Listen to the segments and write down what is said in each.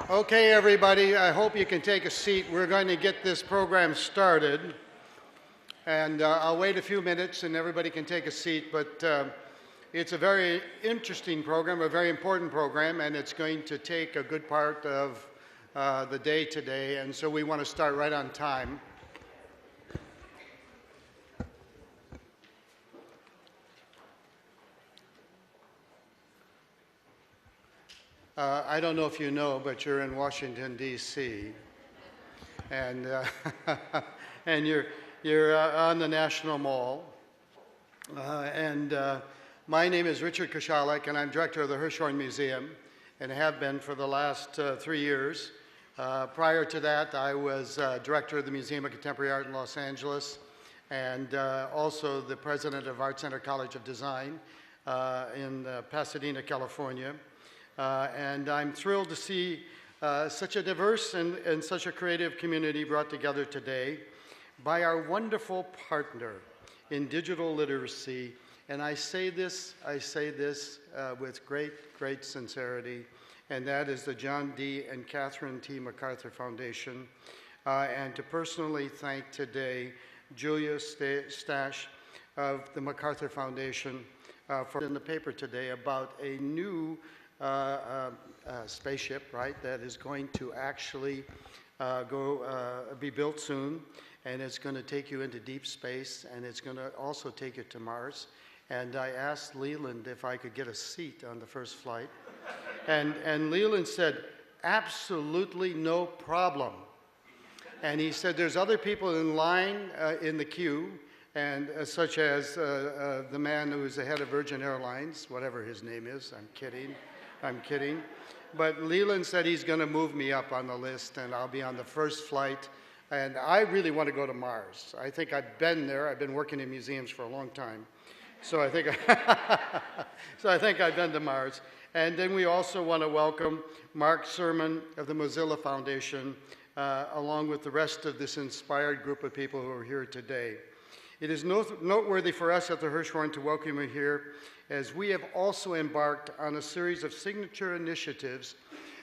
Okay, everybody, I hope you can take a seat. We're going to get this program started. And I'll wait a few minutes and everybody can take a seat, but it's a very interesting program, a very important program, and it's going to take a good part of the day today, and so we want to start right on time. I don't know if you know, but you're in Washington, D.C., and, and you're on the National Mall. My name is Richard Koshalek, and I'm director of the Hirshhorn Museum, and have been for the last 3 years. Prior to that, I was director of the Museum of Contemporary Art in Los Angeles, and also the president of Art Center College of Design in Pasadena, California. And I'm thrilled to see such a diverse and such a creative community brought together today by our wonderful partner in digital literacy. And I say this with great sincerity, and that is the John D. and Catherine T. MacArthur Foundation. And to personally thank today Julia Stash of the MacArthur Foundation for in the paper today about a new spaceship, right, that is going to actually be built soon, and it's going to take you into deep space, and it's going to also take you to Mars. And I asked Leland if I could get a seat on the first flight, and Leland said, absolutely no problem. And he said, there's other people in line in the queue, and such as the man who's the head of Virgin Airlines, whatever his name is. I'm kidding. But Leland said he's going to move me up on the list, and I'll be on the first flight. And I really want to go to Mars. I think I've been there. I've been working in museums for a long time. So I think I've been to Mars. And then we also want to welcome Mark Surman of the Mozilla Foundation, along with the rest of this inspired group of people who are here today. It is noteworthy for us at the Hirshhorn to welcome you here, as we have also embarked on a series of signature initiatives,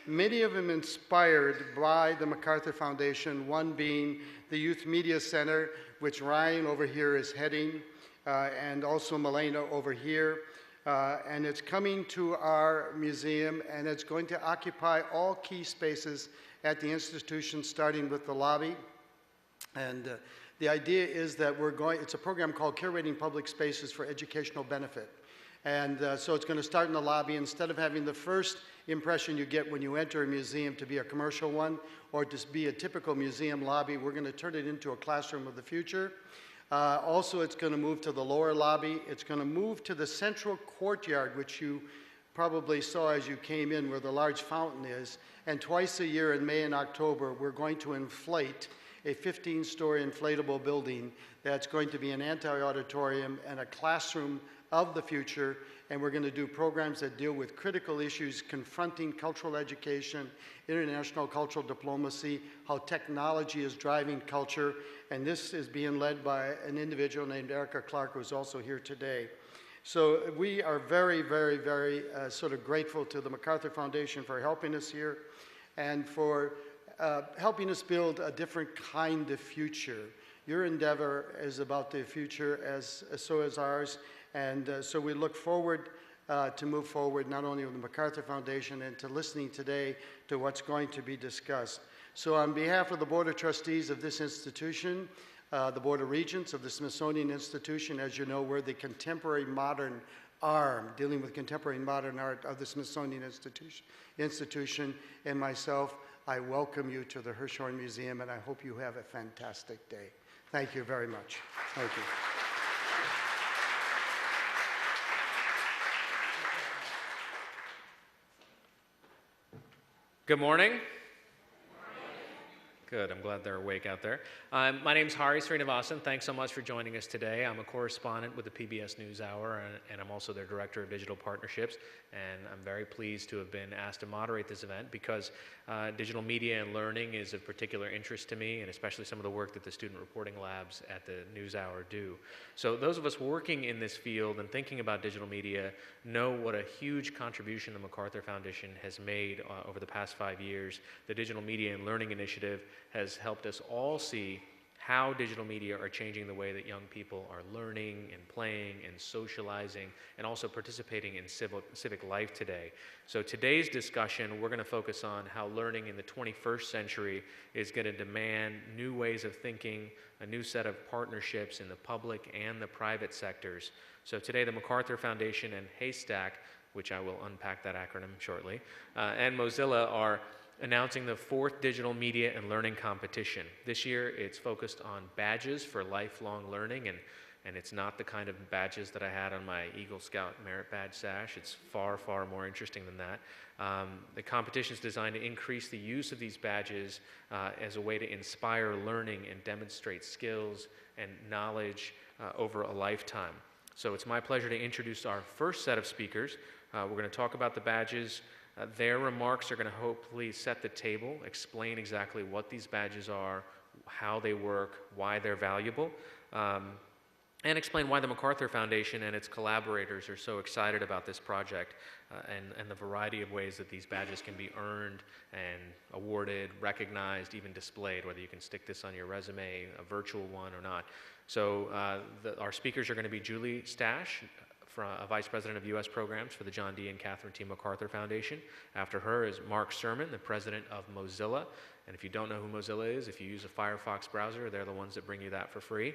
many of them inspired by the MacArthur Foundation, one being the Youth Media Center, which Ryan over here is heading, and also Milena over here. And it's coming to our museum, and it's going to occupy all key spaces at the institution, starting with the lobby. And the idea is that it's a program called Curating Public Spaces for Educational Benefit. And so it's going to start in the lobby. Instead of having the first impression you get when you enter a museum to be a commercial one or to be a typical museum lobby, we're going to turn it into a classroom of the future. Also, it's going to move to the lower lobby. It's going to move to the central courtyard, which you probably saw as you came in, where the large fountain is. And twice a year in May and October, we're going to inflate a 15-story inflatable building that's going to be an anti-auditorium and a classroom of the future, and we're going to do programs that deal with critical issues confronting cultural education, international cultural diplomacy, how technology is driving culture, and this is being led by an individual named Erica Clark, who's also here today. So we are very sort of grateful to the MacArthur Foundation for helping us here and for helping us build a different kind of future. Your endeavor is about the future, so is ours. And so we look forward to move forward not only with the MacArthur Foundation and to listening today to what's going to be discussed. So on behalf of the Board of Trustees of this institution, the Board of Regents of the Smithsonian Institution, as you know, we're the contemporary modern arm dealing with contemporary modern art of the Smithsonian Institution, and myself, I welcome you to the Hirshhorn Museum, and I hope you have a fantastic day. Thank you very much. Thank you. Good morning. Good, I'm glad they're awake out there. My name's Sreenivasan. Thanks so much for joining us today. I'm a correspondent with the PBS NewsHour, and I'm also their Director of Digital Partnerships. And I'm very pleased to have been asked to moderate this event because digital media and learning is of particular interest to me, and especially some of the work that the student reporting labs at the NewsHour do. So those of us working in this field and thinking about digital media know what a huge contribution the MacArthur Foundation has made over the past 5 years. The Digital Media and Learning Initiative has helped us all see how digital media are changing the way that young people are learning and playing and socializing and also participating in civic life today. So today's discussion, we're going to focus on how learning in the 21st century is going to demand new ways of thinking, a new set of partnerships in the public and the private sectors. So today the MacArthur Foundation and HASTAC, which I will unpack that acronym shortly, and Mozilla are announcing the 4th Digital Media and Learning Competition. This year, it's focused on badges for lifelong learning, and it's not the kind of badges that I had on my Eagle Scout Merit Badge sash. It's far, far more interesting than that. The competition is designed to increase the use of these badges as a way to inspire learning and demonstrate skills and knowledge over a lifetime. So it's my pleasure to introduce our first set of speakers. We're going to talk about the badges. Their remarks are going to hopefully set the table, explain exactly what these badges are, how they work, why they're valuable, and explain why the MacArthur Foundation and its collaborators are so excited about this project and the variety of ways that these badges can be earned and awarded, recognized, even displayed, whether you can stick this on your resume, a virtual one or not. So our speakers are going to be Julie Stash, Vice President of U.S. Programs for the John D. and Catherine T. MacArthur Foundation. After her is Mark Surman, the President of Mozilla. And if you don't know who Mozilla is, if you use a Firefox browser, they're the ones that bring you that for free.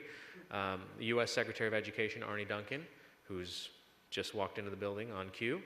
The U.S. Secretary of Education, Arne Duncan, who's just walked into the building on cue.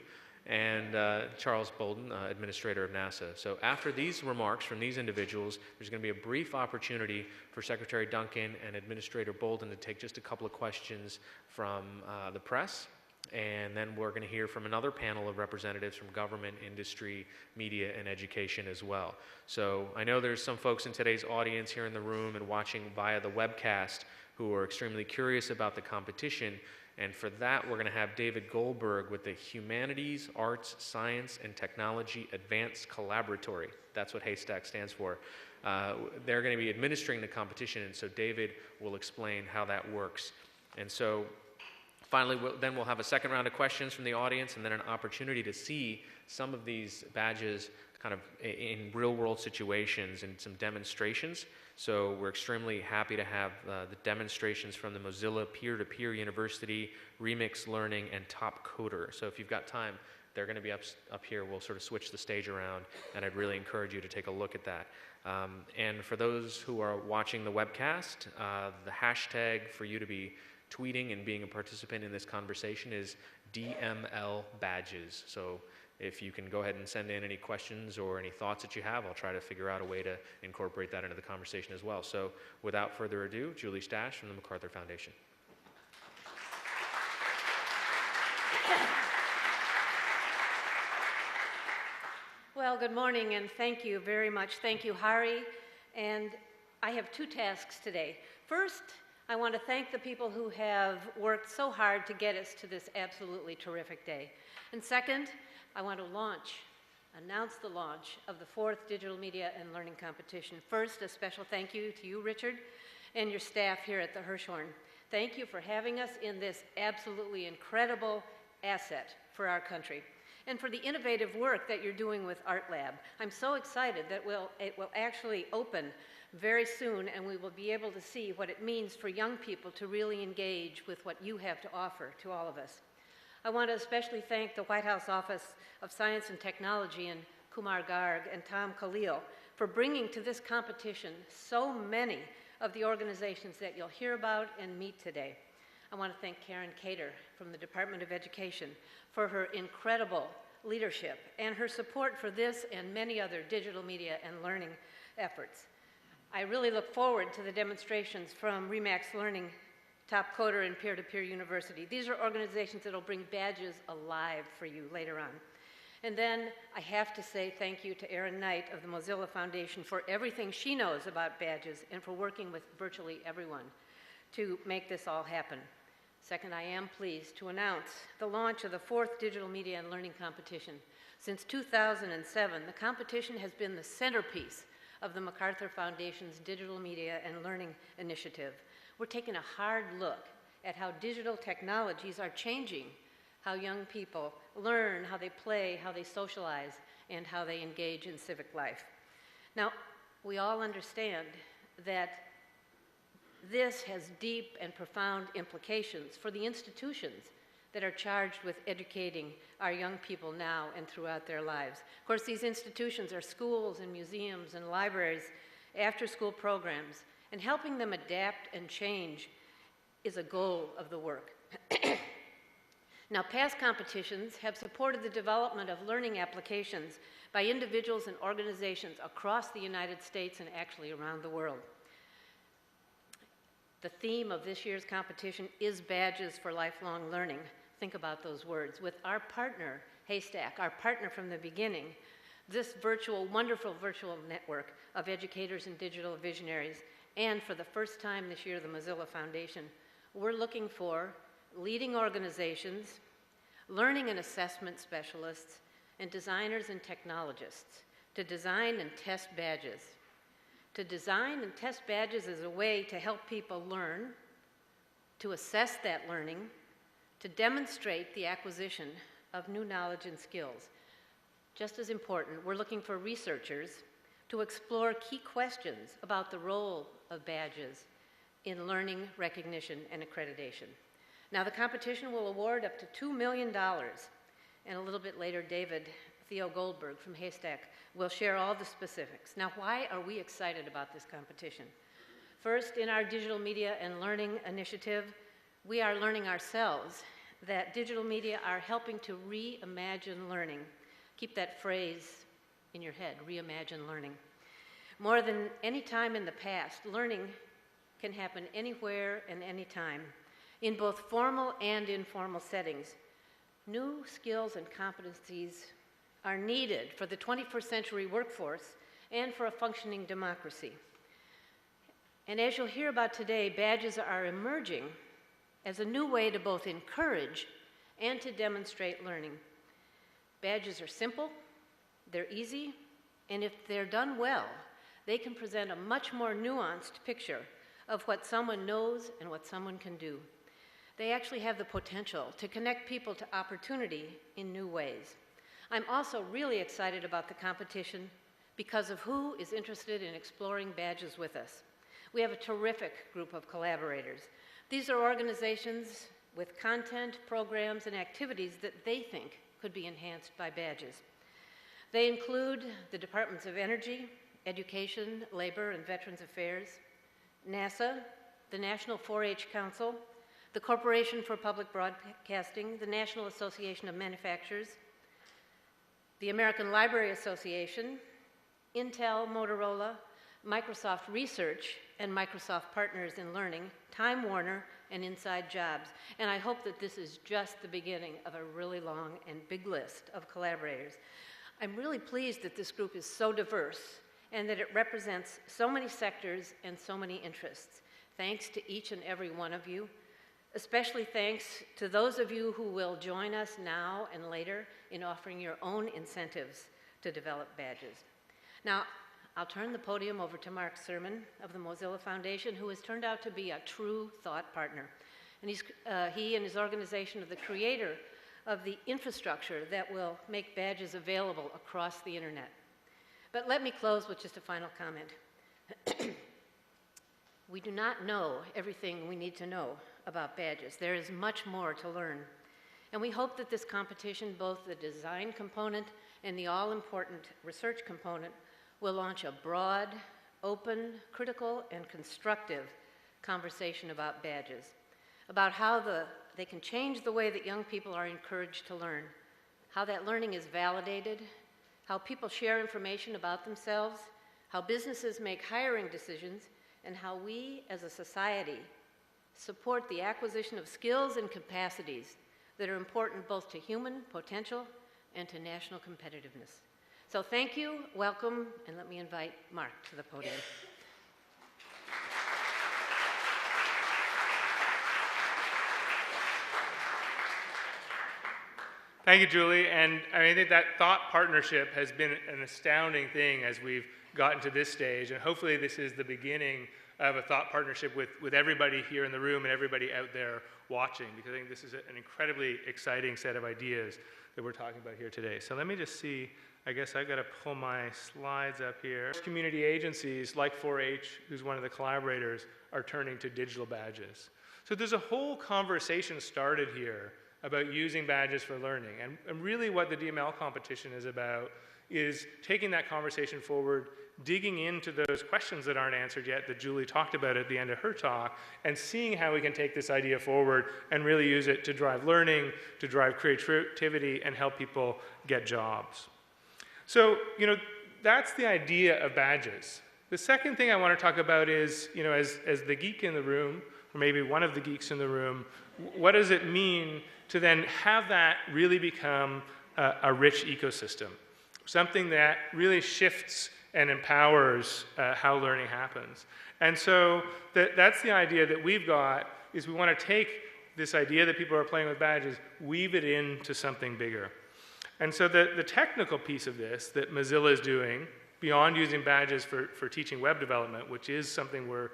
And Charles Bolden, Administrator of NASA. So after these remarks from these individuals, there's going to be a brief opportunity for Secretary Duncan and Administrator Bolden to take just a couple of questions from the press. And then we're going to hear from another panel of representatives from government, industry, media, and education as well. So I know there's some folks in today's audience here in the room and watching via the webcast who are extremely curious about the competition. And for that, we're going to have David Goldberg with the Humanities, Arts, Science, and Technology Advanced Collaboratory. That's what HASTAC stands for. They're going to be administering the competition, and so David will explain how that works. And so finally, we'll have a second round of questions from the audience and then an opportunity to see some of these badges kind of in real-world situations and some demonstrations. So we're extremely happy to have the demonstrations from the Mozilla Peer-to-Peer University, Remix Learning, and Top Coder. So if you've got time, they're going to be up here. We'll sort of switch the stage around, and I'd really encourage you to take a look at that. And for those who are watching the webcast, the hashtag for you to be tweeting and being a participant in this conversation is DML badges. So if you can go ahead and send in any questions or any thoughts that you have, I'll try to figure out a way to incorporate that into the conversation as well. So without further ado, Julie Stash from the MacArthur Foundation. Well, good morning, and thank you very much. Thank you, Hari. And I have two tasks today. First, I want to thank the people who have worked so hard to get us to this absolutely terrific day. And second, I want to announce the launch of the 4th Digital Media and Learning Competition. First, a special thank you to you, Richard, and your staff here at the Hirshhorn. Thank you for having us in this absolutely incredible asset for our country, and for the innovative work that you're doing with Art Lab. I'm so excited that it will actually open very soon, and we will be able to see what it means for young people to really engage with what you have to offer to all of us. I want to especially thank the White House Office of Science and Technology and Kumar Garg and Tom Khalil for bringing to this competition so many of the organizations that you'll hear about and meet today. I want to thank Karen Cater from the Department of Education for her incredible leadership and her support for this and many other digital media and learning efforts. I really look forward to the demonstrations from Remix Learning, Top Coder, and Peer-to-Peer University. These are organizations that will bring badges alive for you later on. And then I have to say thank you to Erin Knight of the Mozilla Foundation for everything she knows about badges and for working with virtually everyone to make this all happen. Second, I am pleased to announce the launch of the 4th Digital Media and Learning Competition. Since 2007, the competition has been the centerpiece of the MacArthur Foundation's Digital Media and Learning Initiative. We're taking a hard look at how digital technologies are changing how young people learn, how they play, how they socialize, and how they engage in civic life. Now, we all understand that this has deep and profound implications for the institutions that are charged with educating our young people now and throughout their lives. Of course, these institutions are schools and museums and libraries, after-school programs, and helping them adapt and change is a goal of the work. Now, past competitions have supported the development of learning applications by individuals and organizations across the United States and actually around the world. The theme of this year's competition is Badges for Lifelong Learning. Think about those words. With our partner, HASTAC, our partner from the beginning, this wonderful virtual network of educators and digital visionaries, and for the first time this year, the Mozilla Foundation, we're looking for leading organizations, learning and assessment specialists, and designers and technologists to design and test badges. To design and test badges is a way to help people learn, to assess that learning, to demonstrate the acquisition of new knowledge and skills. Just as important, we're looking for researchers to explore key questions about the role of badges in learning, recognition, and accreditation. Now, the competition will award up to $2 million, and a little bit later, Theo Goldberg from HASTAC will share all the specifics. Now, why are we excited about this competition? First, in our Digital Media and Learning Initiative, we are learning ourselves that digital media are helping to reimagine learning. Keep that phrase in your head, reimagine learning. More than any time in the past, learning can happen anywhere and anytime, in both formal and informal settings. New skills and competencies are needed for the 21st century workforce and for a functioning democracy. And as you'll hear about today, badges are emerging as a new way to both encourage and to demonstrate learning. Badges are simple, they're easy, and if they're done well, they can present a much more nuanced picture of what someone knows and what someone can do. They actually have the potential to connect people to opportunity in new ways. I'm also really excited about the competition because of who is interested in exploring badges with us. We have a terrific group of collaborators. These are organizations with content, programs, and activities that they think could be enhanced by badges. They include the Departments of Energy, Education, Labor, and Veterans Affairs, NASA, the National 4-H Council, the Corporation for Public Broadcasting, the National Association of Manufacturers, the American Library Association, Intel, Motorola, Microsoft Research, and Microsoft Partners in Learning, Time Warner, and Inside Jobs. And I hope that this is just the beginning of a really long and big list of collaborators. I'm really pleased that this group is so diverse and that it represents so many sectors and so many interests. Thanks to each and every one of you. Especially thanks to those of you who will join us now and later in offering your own incentives to develop badges. Now, I'll turn the podium over to Mark Surman of the Mozilla Foundation, who has turned out to be a true thought partner. And he and his organization are the creator of the infrastructure that will make badges available across the internet. But let me close with just a final comment. We do not know everything we need to know about badges. There is much more to learn. And we hope that this competition, both the design component and the all-important research component, will launch a broad, open, critical, and constructive conversation about badges, about how they can change the way that young people are encouraged to learn, how that learning is validated, how people share information about themselves, how businesses make hiring decisions, and how we as a society support the acquisition of skills and capacities that are important both to human potential and to national competitiveness. So thank you, welcome, and let me invite Mark to the podium. Thank you, Julie. And I think that thought partnership has been an astounding thing as we've gotten to this stage. And hopefully this is the beginning of a thought partnership with everybody here in the room and everybody out there watching, because I think this is an incredibly exciting set of ideas that we're talking about here today. So let me just see. I guess I've got to pull my slides up here. Community agencies like 4-H, who's one of the collaborators, are turning to digital badges. So there's a whole conversation started here about using badges for learning. And really what the DML competition is about is taking that conversation forward, digging into those questions that aren't answered yet that Julie talked about at the end of her talk, and seeing how we can take this idea forward and really use it to drive learning, to drive creativity, and help people get jobs. So, that's the idea of badges. The second thing I want to talk about is, as the geek in the room, or maybe one of the geeks in the room, what does it mean to then have that really become a rich ecosystem? Something that really shifts and empowers how learning happens. And so that's the idea that we've got, is we want to take this idea that people are playing with badges, weave it into something bigger. And so the technical piece of this that Mozilla is doing, beyond using badges for teaching web development, which is something we're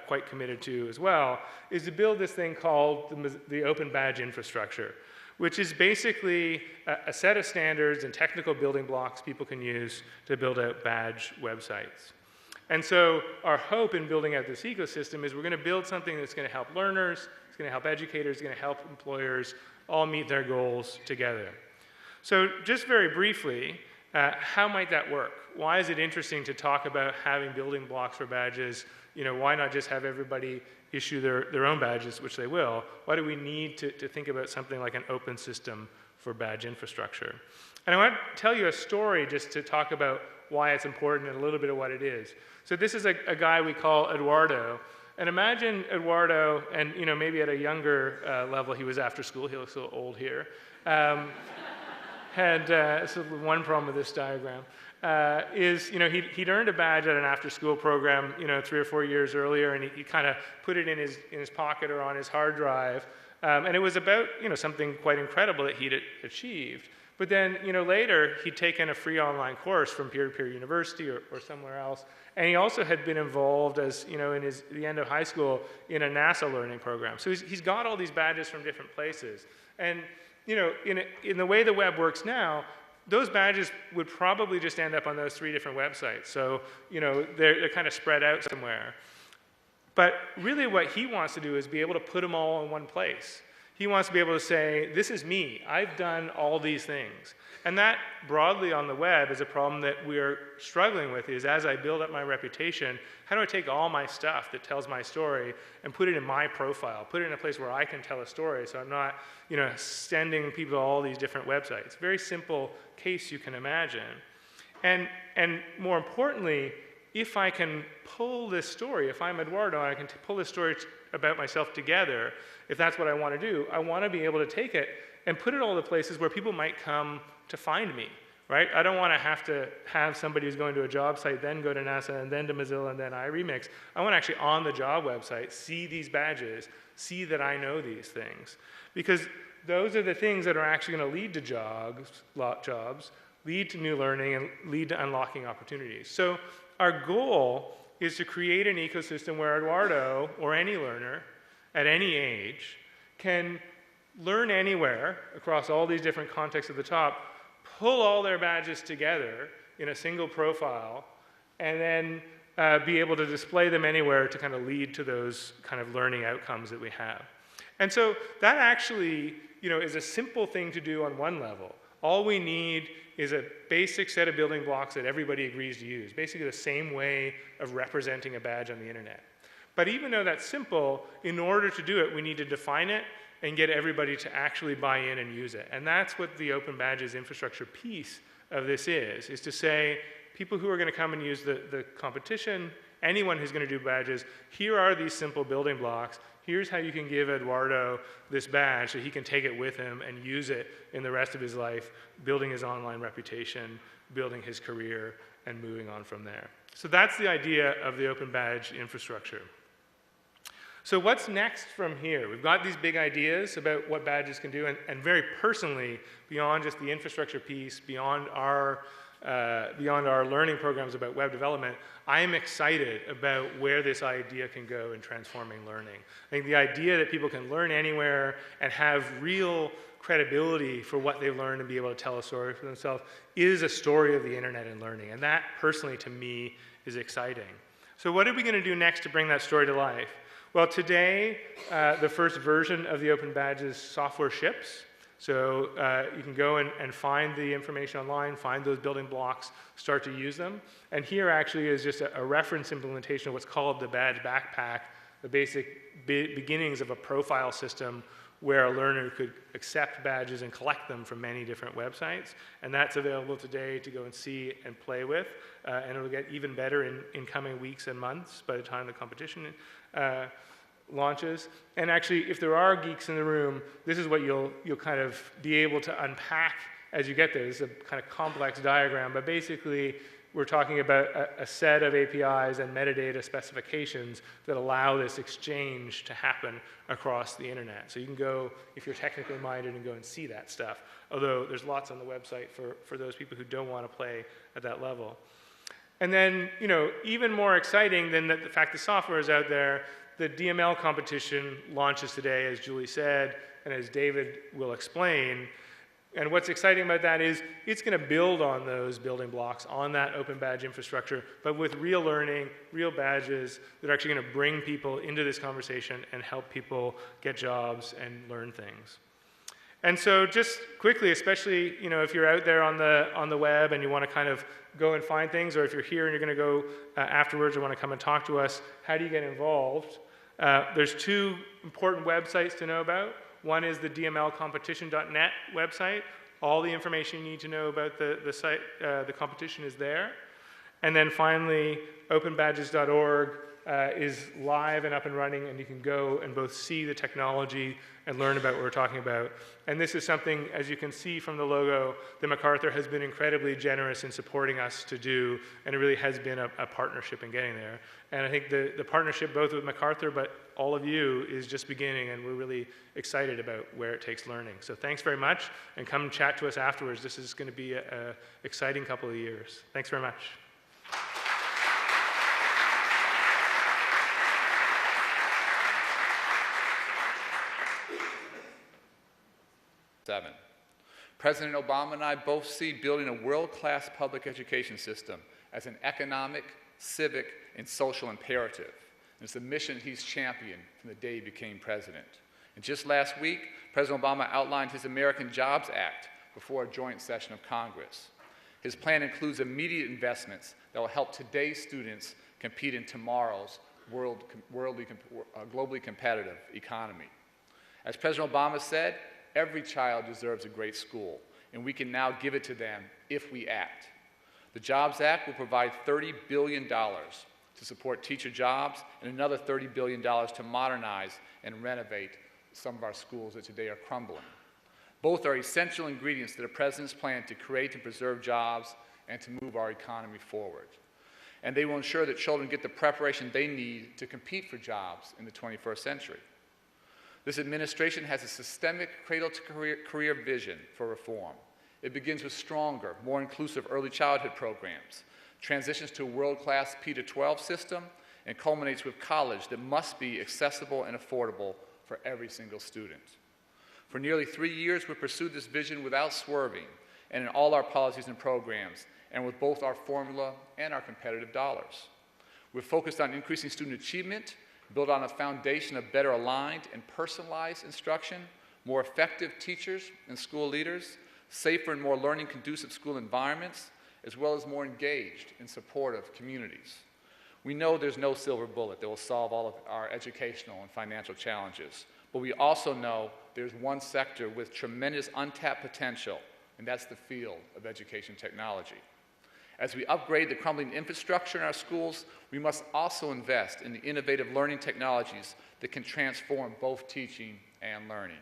quite committed to as well, is to build this thing called the Open Badge Infrastructure, which is basically a set of standards and technical building blocks people can use to build out badge websites. And so our hope in building out this ecosystem is we're going to build something that's going to help learners, it's going to help educators, it's going to help employers all meet their goals together. So just very briefly, how might that work? Why is it interesting to talk about having building blocks for badges? Why not just have everybody issue their own badges, which they will? Why do we need to think about something like an open system for badge infrastructure? And I want to tell you a story just to talk about why it's important and a little bit of what it is. So this is a guy we call Eduardo. And imagine Eduardo, and maybe at a younger level, he was after school. He looks a little old here. So one problem with this diagram is, he'd earned a badge at an after-school program, 3 or 4 years earlier, and he kind of put it in his pocket or on his hard drive, and it was about, something quite incredible that he'd achieved. But then, later, he'd taken a free online course from peer-to-peer university or somewhere else, and he also had been involved as, in the end of high school in a NASA learning program. So he's got all these badges from different places, and in the way the web works now, those badges would probably just end up on those 3 different websites. So, they're kind of spread out somewhere. But really what he wants to do is be able to put them all in one place. He wants to be able to say, this is me. I've done all these things. And that, broadly on the web, is a problem that we're struggling with, is as I build up my reputation, how do I take all my stuff that tells my story and put it in my profile, put it in a place where I can tell a story so I'm not, sending people to all these different websites. Very simple case you can imagine. And more importantly, if I can pull this story, if I'm Eduardo, I can pull this story about myself together, if that's what I want to do, I want to be able to take it and put it all the places where people might come to find me, right? I don't want to have somebody who's going to a job site, then go to NASA, and then to Mozilla, and then iRemix. I want to actually, on the job website, see these badges, see that I know these things. Because those are the things that are actually going to lead to jobs, lead to new learning, and lead to unlocking opportunities. So our goal is to create an ecosystem where Eduardo, or any learner, at any age, can learn anywhere across all these different contexts at the top, pull all their badges together in a single profile, and then be able to display them anywhere to kind of lead to those kind of learning outcomes that we have. And so that actually, is a simple thing to do on one level. All we need is a basic set of building blocks that everybody agrees to use, basically the same way of representing a badge on the internet. But even though that's simple, in order to do it, we need to define it and get everybody to actually buy in and use it. And that's what the Open Badges infrastructure piece of this is to say, people who are going to come and use the competition anyone who's going to do badges, here are these simple building blocks. Here's how you can give Eduardo this badge so he can take it with him and use it in the rest of his life, building his online reputation, building his career, and moving on from there. So that's the idea of the open badge infrastructure. So what's next from here? We've got these big ideas about what badges can do, and very personally, beyond just the infrastructure piece, beyond our learning programs about web development, I am excited about where this idea can go in transforming learning. I think the idea that people can learn anywhere and have real credibility for what they've learned and be able to tell a story for themselves is a story of the internet and learning. And that, personally, to me, is exciting. So what are we going to do next to bring that story to life? Well, today, the first version of the Open Badges software ships. So you can go and find the information online, find those building blocks, start to use them. And here actually is just a reference implementation of what's called the Badge Backpack, the basic beginnings of a profile system where a learner could accept badges and collect them from many different websites. And that's available today to go and see and play with. And it'll get even better in coming weeks and months by the time the competition launches. And actually, if there are geeks in the room, this is what you'll kind of be able to unpack as you get there. This is a kind of complex diagram, but basically, we're talking about a set of APIs and metadata specifications that allow this exchange to happen across the internet. So you can go, if you're technically minded, and go and see that stuff. Although there's lots on the website for those people who don't want to play at that level. And then, you know, even more exciting than the fact the software is out there, the DML competition launches today, as Julie said, and as David will explain. And what's exciting about that is it's going to build on those building blocks, on that open badge infrastructure, but with real learning, real badges that are actually going to bring people into this conversation and help people get jobs and learn things. And so just quickly, especially if you're out there on the web and you want to kind of go and find things, or if you're here and you're going to go afterwards or want to come and talk to us, how do you get involved? There's two important websites to know about. One is the dmlcompetition.net website. All the information you need to know about the site, the competition is there. And then finally, openbadges.org is live and up and running, and you can go and both see the technology and learn about what we're talking about. And this is something, as you can see from the logo, that MacArthur has been incredibly generous in supporting us to do, and it really has been a partnership in getting there. And I think the partnership, both with MacArthur but all of you, is just beginning, and we're really excited about where it takes learning. So thanks very much, and come chat to us afterwards. This is going to be an exciting couple of years. Thanks very much. President Obama and I both see building a world-class public education system as an economic, civic, and social imperative. And it's a mission he's championed from the day he became president. And just last week, President Obama outlined his American Jobs Act before a joint session of Congress. His plan includes immediate investments that will help today's students compete in tomorrow's globally competitive economy. As President Obama said, every child deserves a great school, and we can now give it to them if we act. The Jobs Act will provide $30 billion to support teacher jobs and another $30 billion to modernize and renovate some of our schools that today are crumbling. Both are essential ingredients to the President's plan to create and preserve jobs and to move our economy forward. And they will ensure that children get the preparation they need to compete for jobs in the 21st century. This administration has a systemic cradle-to-career vision for reform. It begins with stronger, more inclusive early childhood programs, transitions to a world-class P-12 system, and culminates with college that must be accessible and affordable for every single student. For nearly 3 years, we've pursued this vision without swerving, and in all our policies and programs, and with both our formula and our competitive dollars. We've focused on increasing student achievement, built on a foundation of better aligned and personalized instruction, more effective teachers and school leaders, safer and more learning-conducive school environments, as well as more engaged and supportive communities. We know there's no silver bullet that will solve all of our educational and financial challenges, but we also know there's one sector with tremendous untapped potential, and that's the field of education technology. As we upgrade the crumbling infrastructure in our schools, we must also invest in the innovative learning technologies that can transform both teaching and learning.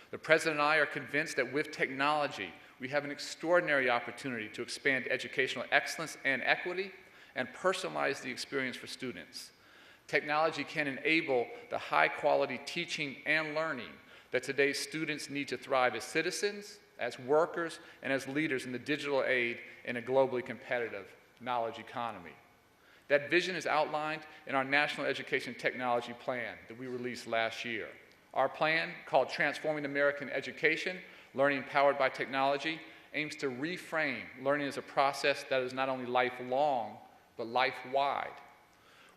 The President and I are convinced that with technology, we have an extraordinary opportunity to expand educational excellence and equity and personalize the experience for students. Technology can enable the high-quality teaching and learning that today's students need to thrive as citizens, as workers, and as leaders in the digital age in a globally competitive knowledge economy. That vision is outlined in our National Education Technology Plan that we released last year. Our plan, called Transforming American Education, Learning Powered by Technology, aims to reframe learning as a process that is not only lifelong, but life-wide.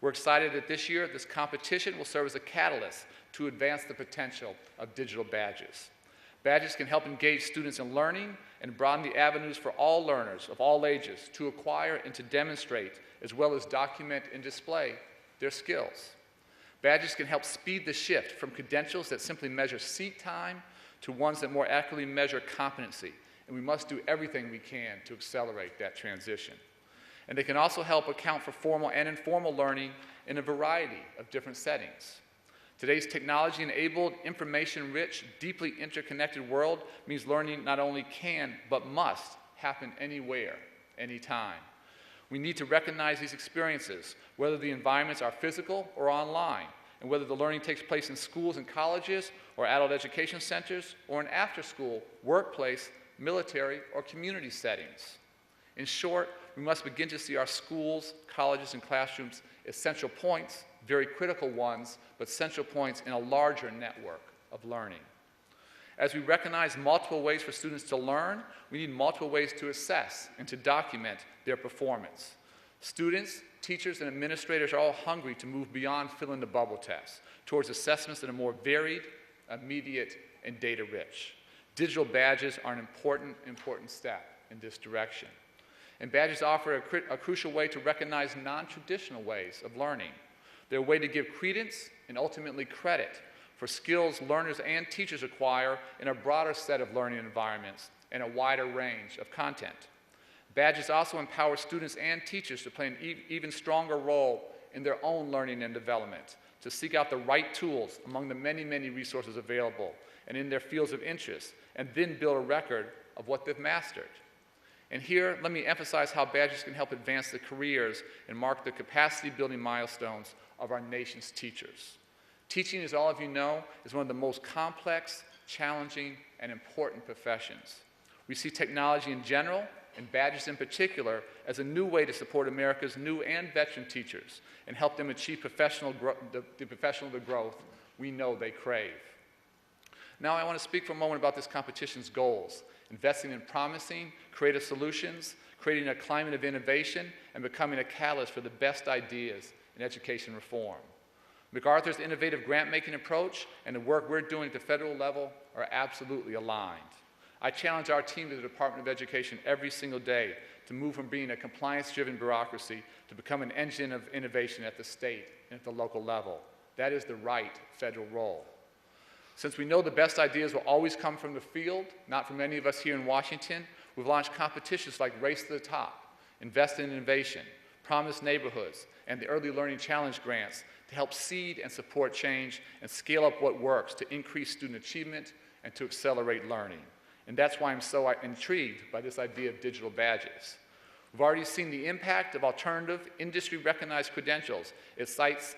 We're excited that this year, this competition will serve as a catalyst to advance the potential of digital badges. Badges can help engage students in learning and broaden the avenues for all learners of all ages to acquire and to demonstrate, as well as document and display their skills. Badges can help speed the shift from credentials that simply measure seat time to ones that more accurately measure competency, and we must do everything we can to accelerate that transition. And they can also help account for formal and informal learning in a variety of different settings. Today's technology-enabled, information-rich, deeply interconnected world means learning not only can, but must happen anywhere, anytime. We need to recognize these experiences, whether the environments are physical or online, and whether the learning takes place in schools and colleges, or adult education centers, or in after-school, workplace, military, or community settings. In short, we must begin to see our schools, colleges, and classrooms as central points, very critical ones, but central points in a larger network of learning. As we recognize multiple ways for students to learn, we need multiple ways to assess and to document their performance. Students, teachers, and administrators are all hungry to move beyond fill-in-the-bubble tests towards assessments that are more varied, immediate, and data-rich. Digital badges are an important step in this direction. And badges offer a crucial way to recognize non-traditional ways of learning. They're a way to give credence and ultimately credit for skills learners and teachers acquire in a broader set of learning environments and a wider range of content. Badges also empower students and teachers to play an even stronger role in their own learning and development, to seek out the right tools among the many, many resources available and in their fields of interest, and then build a record of what they've mastered. And here, let me emphasize how badges can help advance the careers and mark the capacity-building milestones of our nation's teachers. Teaching, as all of you know, is one of the most complex, challenging, and important professions. We see technology in general, and badges in particular, as a new way to support America's new and veteran teachers and help them achieve the professional growth we know they crave. Now I want to speak for a moment about this competition's goals: investing in promising, creative solutions, creating a climate of innovation, and becoming a catalyst for the best ideas in education reform. MacArthur's innovative grant-making approach and the work we're doing at the federal level are absolutely aligned. I challenge our team at the Department of Education every single day to move from being a compliance-driven bureaucracy to become an engine of innovation at the state and at the local level. That is the right federal role. Since we know the best ideas will always come from the field, not from any of us here in Washington, we've launched competitions like Race to the Top, Invest in Innovation, Promise Neighborhoods, and the Early Learning Challenge grants to help seed and support change and scale up what works to increase student achievement and to accelerate learning. And that's why I'm so intrigued by this idea of digital badges. We've already seen the impact of alternative, industry-recognized credentials at sites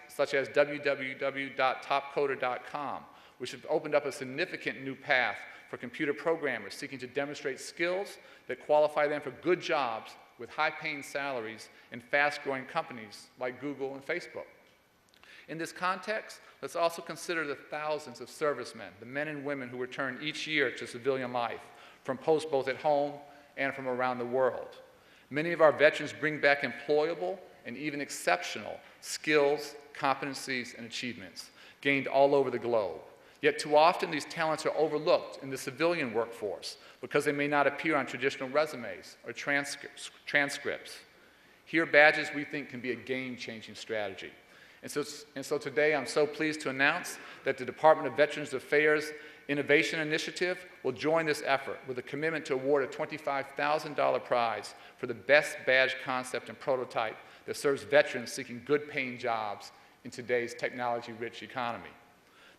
such as www.topcoder.com, which have opened up a significant new path for computer programmers seeking to demonstrate skills that qualify them for good jobs with high-paying salaries in fast-growing companies like Google and Facebook. In this context, let's also consider the thousands of servicemen, the men and women who return each year to civilian life from posts both at home and from around the world. Many of our veterans bring back employable and even exceptional skills, competencies, and achievements gained all over the globe. Yet too often these talents are overlooked in the civilian workforce because they may not appear on traditional resumes or transcripts. Here, badges, we think, can be a game-changing strategy. And so today I'm so pleased to announce that the Department of Veterans Affairs Innovation Initiative will join this effort with a commitment to award a $25,000 prize for the best badge concept and prototype that serves veterans seeking good-paying jobs in today's technology-rich economy.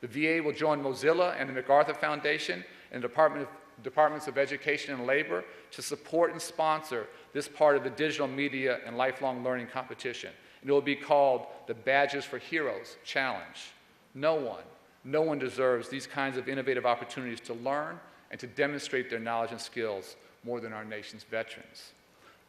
The VA will join Mozilla and the MacArthur Foundation and the Departments of Education and Labor to support and sponsor this part of the digital media and lifelong learning competition. And it will be called the Badges for Heroes Challenge. No one deserves these kinds of innovative opportunities to learn and to demonstrate their knowledge and skills more than our nation's veterans.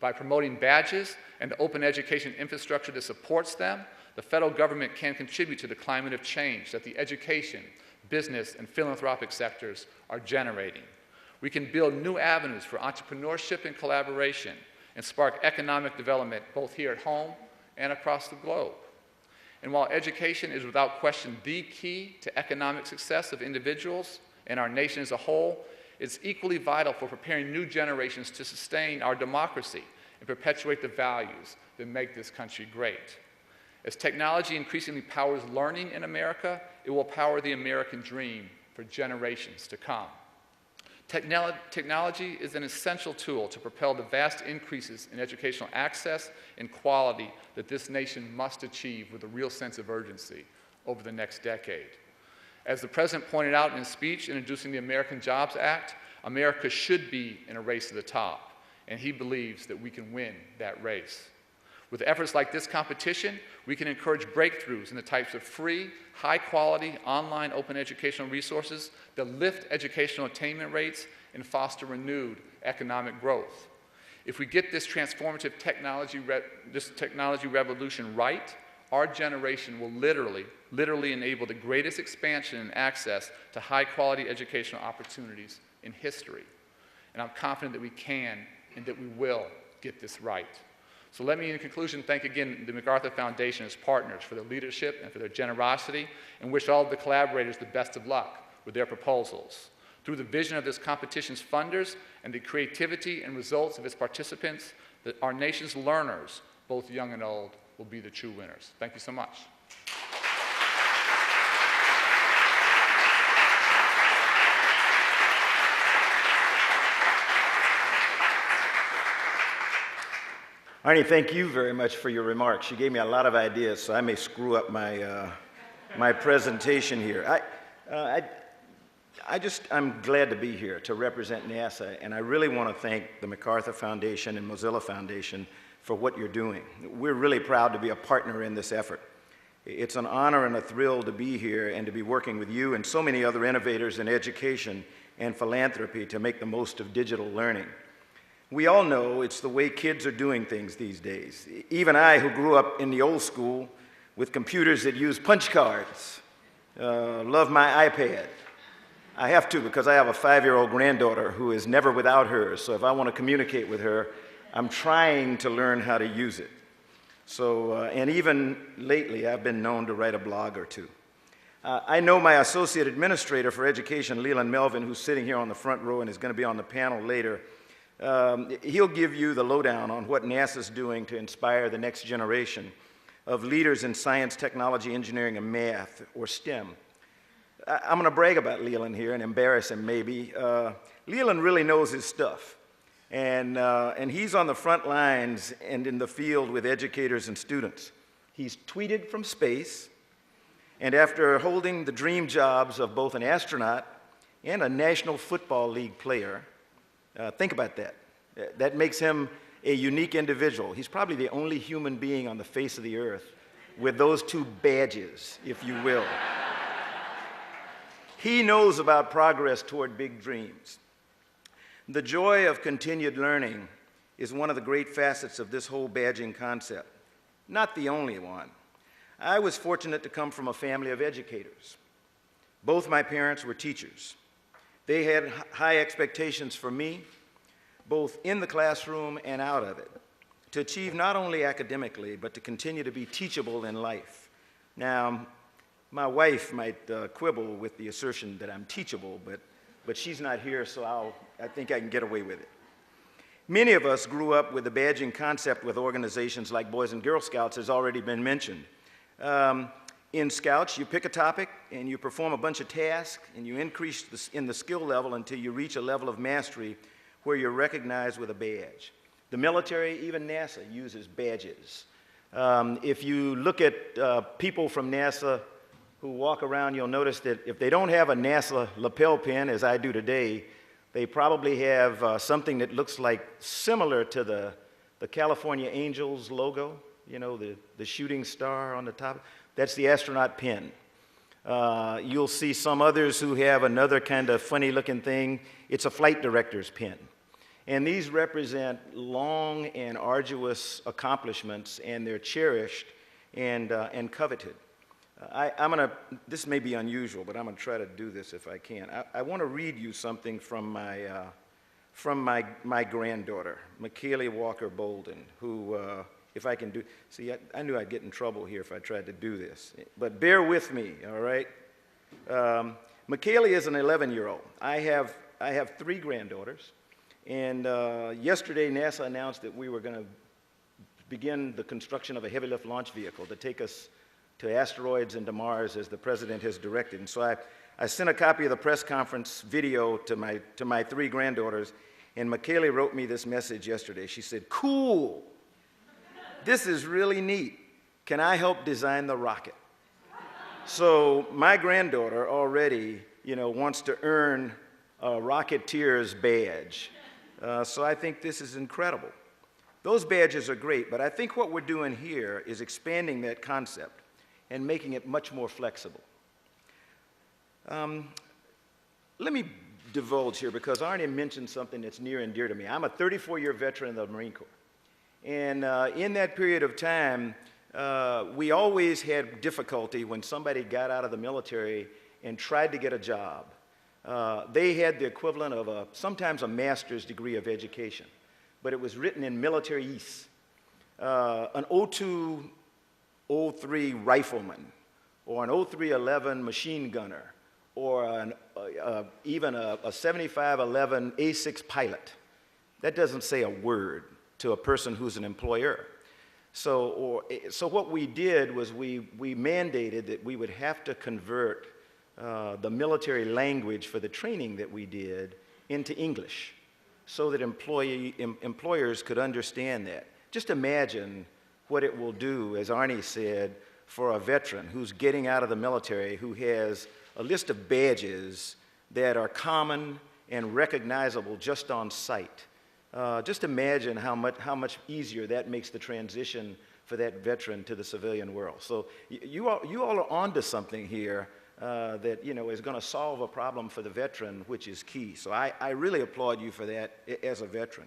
By promoting badges and the open education infrastructure that supports them, the federal government can contribute to the climate of change that the education, business, and philanthropic sectors are generating. We can build new avenues for entrepreneurship and collaboration and spark economic development both here at home and across the globe. And while education is without question the key to economic success of individuals and our nation as a whole, it's equally vital for preparing new generations to sustain our democracy and perpetuate the values that make this country great. As technology increasingly powers learning in America, it will power the American dream for generations to come. Technology is an essential tool to propel the vast increases in educational access and quality that this nation must achieve with a real sense of urgency over the next decade. As the President pointed out in his speech introducing the American Jobs Act, America should be in a race to the top, and he believes that we can win that race. With efforts like this competition, we can encourage breakthroughs in the types of free, high-quality, online open educational resources that lift educational attainment rates and foster renewed economic growth. If we get this transformative technology revolution right, our generation will literally enable the greatest expansion and access to high-quality educational opportunities in history. And I'm confident that we can and that we will get this right. So let me, in conclusion, thank again the MacArthur Foundation as partners for their leadership and for their generosity, and wish all of the collaborators the best of luck with their proposals. Through the vision of this competition's funders and the creativity and results of its participants, that our nation's learners, both young and old, will be the true winners. Thank you so much. Arne, thank you very much for your remarks. You gave me a lot of ideas, so I may screw up my, my presentation here. I'm glad to be here to represent NASA, and I really want to thank the MacArthur Foundation and Mozilla Foundation for what you're doing. We're really proud to be a partner in this effort. It's an honor and a thrill to be here and to be working with you and so many other innovators in education and philanthropy to make the most of digital learning. We all know it's the way kids are doing things these days. Even I, who grew up in the old school with computers that use punch cards, love my iPad. I have to, because I have a 5-year-old granddaughter who is never without hers, so if I want to communicate with her, I'm trying to learn how to use it. So, and even lately, I've been known to write a blog or two. I know my Associate Administrator for Education, Leland Melvin, who's sitting here on the front row and is going to be on the panel later. He'll give you the lowdown on what NASA's doing to inspire the next generation of leaders in science, technology, engineering, and math, or STEM. I'm going to brag about Leland here and embarrass him maybe. Leland really knows his stuff, and he's on the front lines and in the field with educators and students. He's tweeted from space, and after holding the dream jobs of both an astronaut and a National Football League player, think about that. That makes him a unique individual. He's probably the only human being on the face of the earth with those two badges, if you will. He knows about progress toward big dreams. The joy of continued learning is one of the great facets of this whole badging concept. Not the only one. I was fortunate to come from a family of educators. Both my parents were teachers. They had high expectations for me, both in the classroom and out of it, to achieve not only academically, but to continue to be teachable in life. Now, my wife might quibble with the assertion that I'm teachable, but she's not here, so I think I can get away with it. Many of us grew up with the badging concept with organizations like Boys and Girl Scouts, has already been mentioned. In Scouts, you pick a topic and you perform a bunch of tasks and you increase in the skill level until you reach a level of mastery where you're recognized with a badge. The military, even NASA, uses badges. If you look at people from NASA who walk around, you'll notice that if they don't have a NASA lapel pin, as I do today, they probably have something that looks like similar to the California Angels logo, you know, the shooting star on the top. That's the astronaut pin. You'll see some others who have another kind of funny-looking thing. It's a flight director's pin. And these represent long and arduous accomplishments, and they're cherished and coveted. This may be unusual, but I'm going to try to do this if I can. I want to read you something from my granddaughter, McKaylee Walker Bolden, who, if I can do, see, I knew I'd get in trouble here if I tried to do this, but bear with me, all right? McKaylee is an 11-year-old. I have 3 granddaughters, and yesterday NASA announced that we were going to begin the construction of a heavy lift launch vehicle to take us to asteroids and to Mars as the president has directed. And so I sent a copy of the press conference video to my 3 granddaughters, and McKaylee wrote me this message yesterday. She said, "Cool, this is really neat. Can I help design the rocket?" So my granddaughter already, you know, wants to earn a Rocketeer's badge. So I think this is incredible. Those badges are great, but I think what we're doing here is expanding that concept and making it much more flexible. Let me divulge here, because Arne mentioned something that's near and dear to me. I'm a 34-year veteran of the Marine Corps. And in that period of time, we always had difficulty when somebody got out of the military and tried to get a job. They had the equivalent of sometimes a master's degree of education, but it was written in militaryese. An 0203 rifleman, or an 0311 machine gunner, or even a 7511 A6 pilot. That doesn't say a word to a person who's an employer. So what we did was we mandated that we would have to convert the military language for the training that we did into English so that employers could understand that. Just imagine what it will do, as Arne said, for a veteran who's getting out of the military, who has a list of badges that are common and recognizable just on sight. Just imagine how much easier that makes the transition for that veteran to the civilian world. So you all are onto something here that, you know, is going to solve a problem for the veteran, which is key. So I really applaud you for that as a veteran.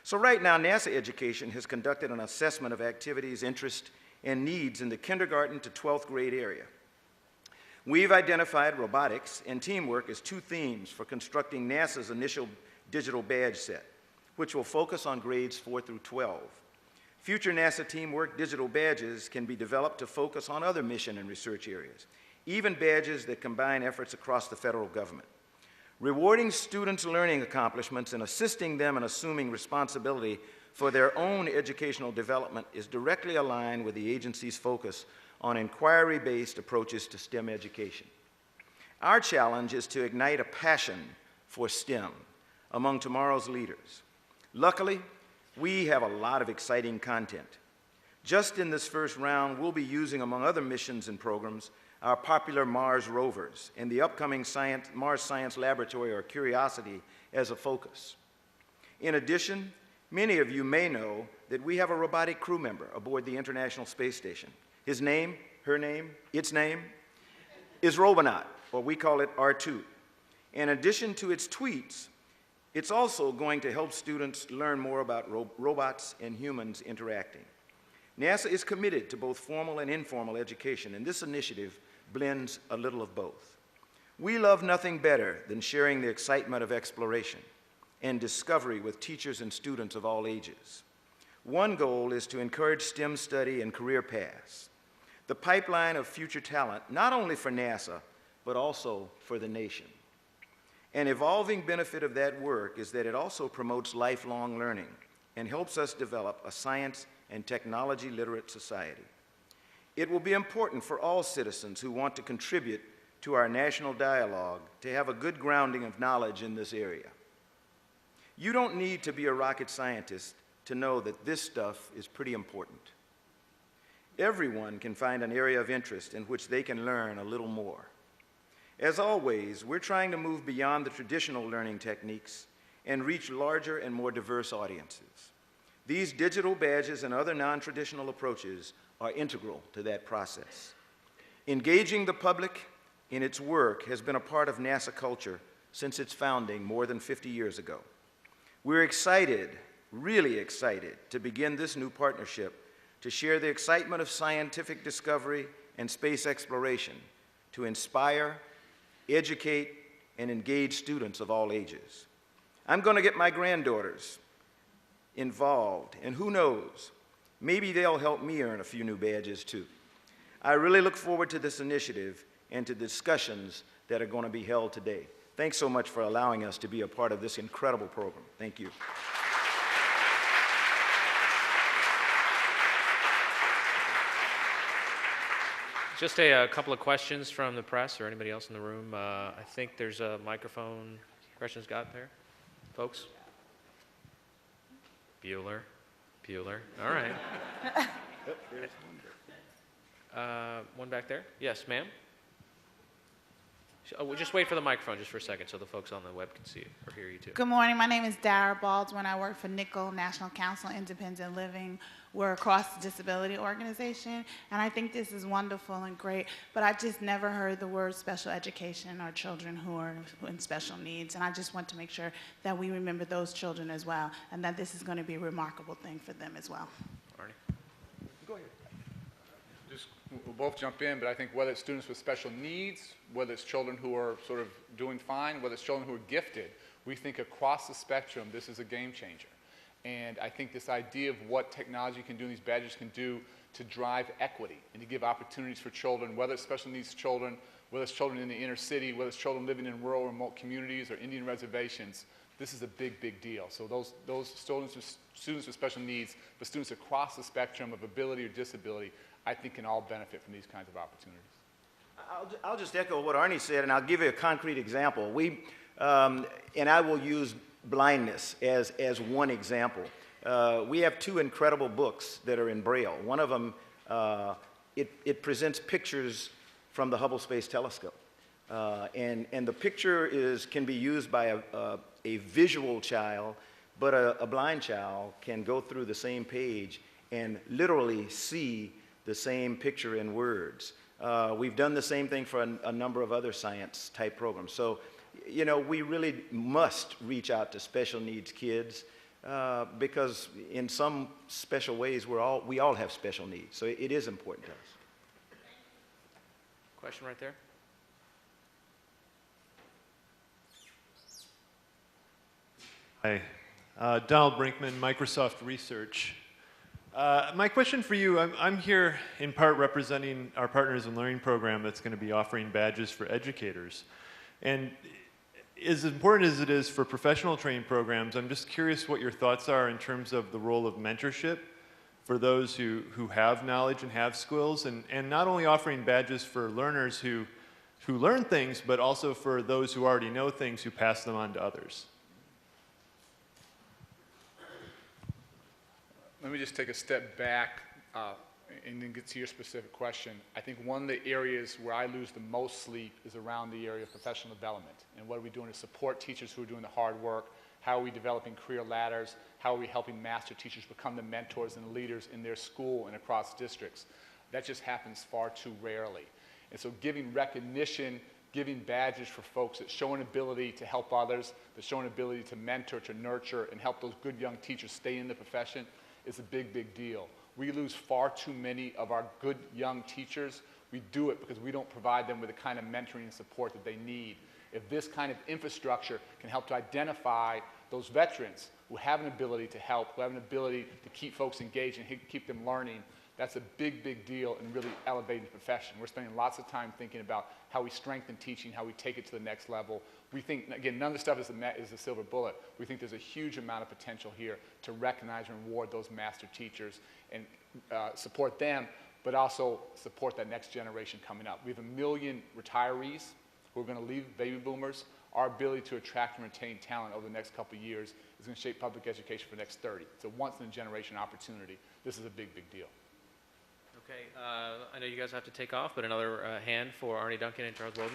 So right now, NASA Education has conducted an assessment of activities, interests, and needs in the kindergarten to 12th grade area. We've identified robotics and teamwork as 2 themes for constructing NASA's initial digital badge set, which will focus on grades 4 through 12. Future NASA teamwork digital badges can be developed to focus on other mission and research areas, even badges that combine efforts across the federal government. Rewarding students' learning accomplishments and assisting them in assuming responsibility for their own educational development is directly aligned with the agency's focus on inquiry-based approaches to STEM education. Our challenge is to ignite a passion for STEM among tomorrow's leaders. Luckily, we have a lot of exciting content. Just in this first round, we'll be using, among other missions and programs, our popular Mars rovers and the upcoming Mars Science Laboratory, or Curiosity, as a focus. In addition, many of you may know that we have a robotic crew member aboard the International Space Station. His name, her name, its name is Robonaut, or we call it R2. In addition to its tweets, it's also going to help students learn more about robots and humans interacting. NASA is committed to both formal and informal education, and this initiative blends a little of both. We love nothing better than sharing the excitement of exploration and discovery with teachers and students of all ages. One goal is to encourage STEM study and career paths, the pipeline of future talent, not only for NASA, but also for the nation. An evolving benefit of that work is that it also promotes lifelong learning and helps us develop a science and technology literate society. It will be important for all citizens who want to contribute to our national dialogue to have a good grounding of knowledge in this area. You don't need to be a rocket scientist to know that this stuff is pretty important. Everyone can find an area of interest in which they can learn a little more. As always, we're trying to move beyond the traditional learning techniques and reach larger and more diverse audiences. These digital badges and other non-traditional approaches are integral to that process. Engaging the public in its work has been a part of NASA culture since its founding more than 50 years ago. We're excited, really excited, to begin this new partnership to share the excitement of scientific discovery and space exploration, to inspire, educate, and engage students of all ages. I'm going to get my granddaughters involved, and who knows, maybe they'll help me earn a few new badges too. I really look forward to this initiative and to the discussions that are going to be held today. Thanks so much for allowing us to be a part of this incredible program. Thank you. Just a couple of questions from the press or anybody else in the room. I think there's a microphone. Questions got there, folks? Bueller. All right. One back there. Yes, ma'am. We'll just wait for the microphone just for a second so the folks on the web can see it or hear you too. Good morning. My name is Daryl Baldwin. I work for NICL, National Council on Independent Living. We're a cross-disability organization, and I think this is wonderful and great, but I just never heard the word special education or children who are in special needs, and I just want to make sure that we remember those children as well, and that this is going to be a remarkable thing for them as well. Arne? Go ahead. We'll both jump in, but I think whether it's students with special needs, whether it's children who are sort of doing fine, whether it's children who are gifted, we think across the spectrum this is a game changer. And I think this idea of what technology can do and these badges can do to drive equity and to give opportunities for children, whether it's special needs children, whether it's children in the inner city, whether it's children living in rural, remote communities or Indian reservations, this is a big, big deal. So those students with special needs, but students across the spectrum of ability or disability, I think can all benefit from these kinds of opportunities. I'll just echo what Arne said, and I'll give you a concrete example. And I will use blindness as one example. We have two incredible books that are in Braille. One of them, it presents pictures from the Hubble Space Telescope. And the picture can be used by a visual child, but a blind child can go through the same page and literally see the same picture in words. We've done the same thing for a number of other science type programs. So, you know, we really must reach out to special needs kids because in some special ways we all have special needs. So it is important to us. Question right there. Hi, Donald Brinkman, Microsoft Research. My question for you, I'm here in part representing our Partners in Learning program that's going to be offering badges for educators. And as important as it is for professional training programs, I'm just curious what your thoughts are in terms of the role of mentorship for those who have knowledge and have skills, and not only offering badges for learners who learn things, but also for those who already know things who pass them on to others. Let me just take a step back and then get to your specific question. I think one of the areas where I lose the most sleep is around the area of professional development. And what are we doing to support teachers who are doing the hard work? How are we developing career ladders? How are we helping master teachers become the mentors and leaders in their school and across districts? That just happens far too rarely. And so giving recognition, giving badges for folks that show an ability to help others, that show an ability to mentor, to nurture, and help those good young teachers stay in the profession is a big, big deal. We lose far too many of our good young teachers. We do it because we don't provide them with the kind of mentoring and support that they need. If this kind of infrastructure can help to identify those veterans who have an ability to help, who have an ability to keep folks engaged and keep them learning, that's a big, big deal in really elevating the profession. We're spending lots of time thinking about how we strengthen teaching, how we take it to the next level. We think, again, none of the stuff is a silver bullet. We think there's a huge amount of potential here to recognize and reward those master teachers and support them, but also support that next generation coming up. We have 1 million retirees who are going to leave, baby boomers. Our ability to attract and retain talent over the next couple of years is going to shape public education for the next 30. It's a once-in-a-generation opportunity. This is a big, big deal. Okay, I know you guys have to take off, but another hand for Arne Duncan and Charles Bolden.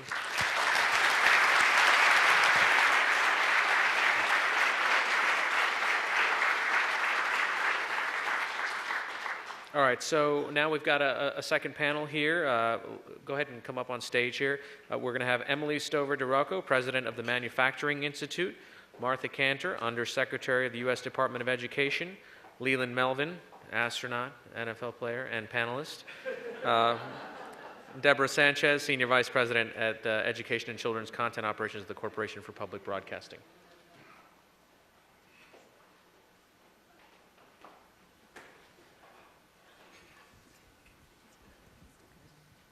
All right, so now we've got a second panel here. Go ahead and come up on stage here. We're going to have Emily Stover DeRocco, President of the Manufacturing Institute, Martha Cantor, Undersecretary of the U.S. Department of Education, Leland Melvin, astronaut, NFL player, and panelist, Deborah Sanchez, Senior Vice President at Education and Children's Content Operations of the Corporation for Public Broadcasting.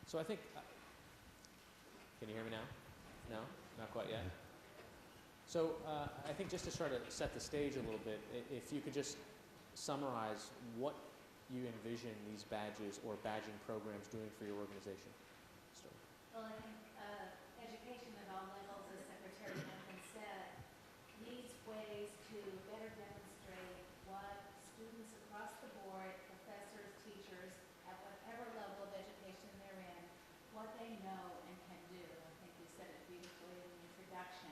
So I think, can you hear me now? No? Not quite yet? So I think just to try to set the stage a little bit, if you could just summarize what you envision these badges or badging programs doing for your organization. Well, I think education at all levels, as Secretary Duncan said, needs ways to better demonstrate what students across the board, professors, teachers, at whatever level of education they're in, what they know and can do. I think you said it beautifully in the introduction.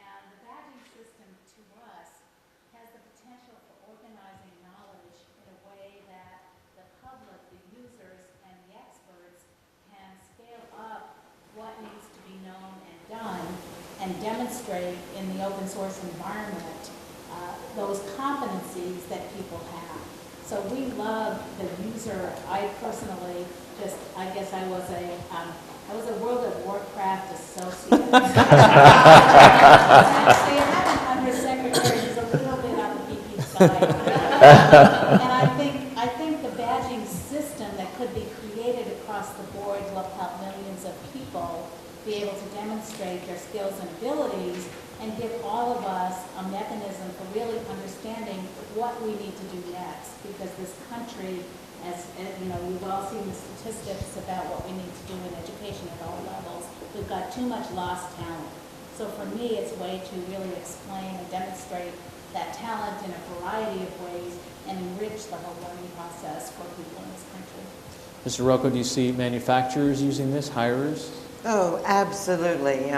And the badging system to us has the potential for organizing knowledge in a way that the public, the users, and the experts can scale up what needs to be known and done and demonstrate in the open source environment those competencies that people have. So we love the user. I personally just, I guess I was a World of Warcraft associate. Actually, I have an undersecretary who's a little bit on the geeky side. And I think the badging system that could be created across the board will help millions of people be able to demonstrate their skills and abilities and give all of us a mechanism for really understanding what we need to do next. Because this country, as you know, we've all seen the statistics about what we need to do in education at all levels. We've got too much lost talent. So for me, it's a way to really explain and demonstrate that talent in a variety of ways and enrich the whole learning process for people in this country. Mr. Rocco, do you see manufacturers using this, hirers? Oh, absolutely.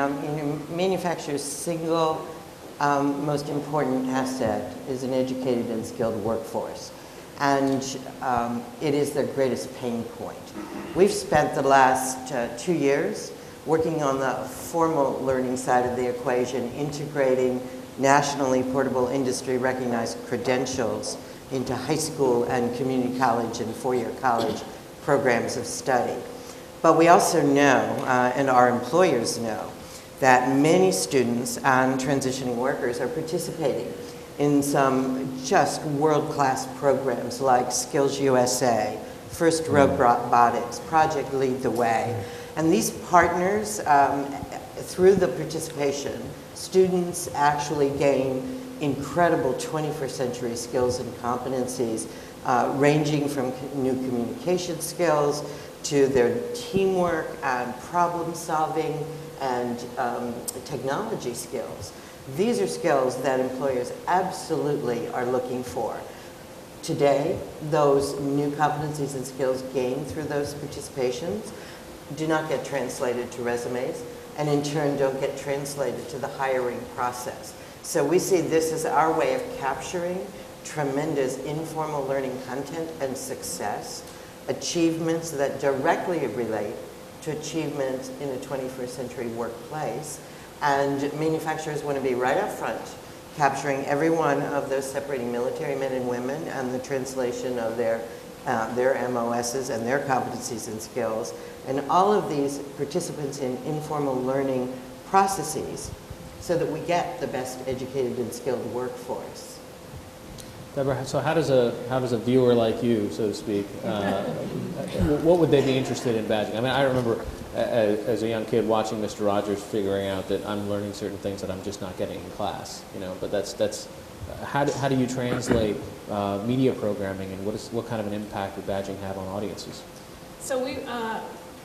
Manufacturer's single most important asset is an educated and skilled workforce. And it is their greatest pain point. We've spent the last 2 years working on the formal learning side of the equation, integrating nationally portable industry recognized credentials into high school and community college and four-year college programs of study. But we also know, and our employers know, that many students and transitioning workers are participating in some just world-class programs like Skills USA, First Robotics, Project Lead the Way. And these partners, through the participation, students actually gain incredible 21st century skills and competencies, ranging from new communication skills to their teamwork and problem solving and technology skills. These are skills that employers absolutely are looking for. Today, those new competencies and skills gained through those participations do not get translated to resumes, and in turn don't get translated to the hiring process. So we see this as our way of capturing tremendous informal learning content and success, achievements that directly relate to achievements in a 21st century workplace. And manufacturers want to be right up front, capturing every one of those separating military men and women and the translation of their MOSs and their competencies and skills, and all of these participants in informal learning processes so that we get the best educated and skilled workforce. Deborah, so how does a viewer like you, so to speak, what would they be interested in badging? I mean, I remember as a young kid watching Mr. Rogers, figuring out that I'm learning certain things that I'm just not getting in class, you know. But that's how do you translate media programming, and what kind of an impact would badging have on audiences? So we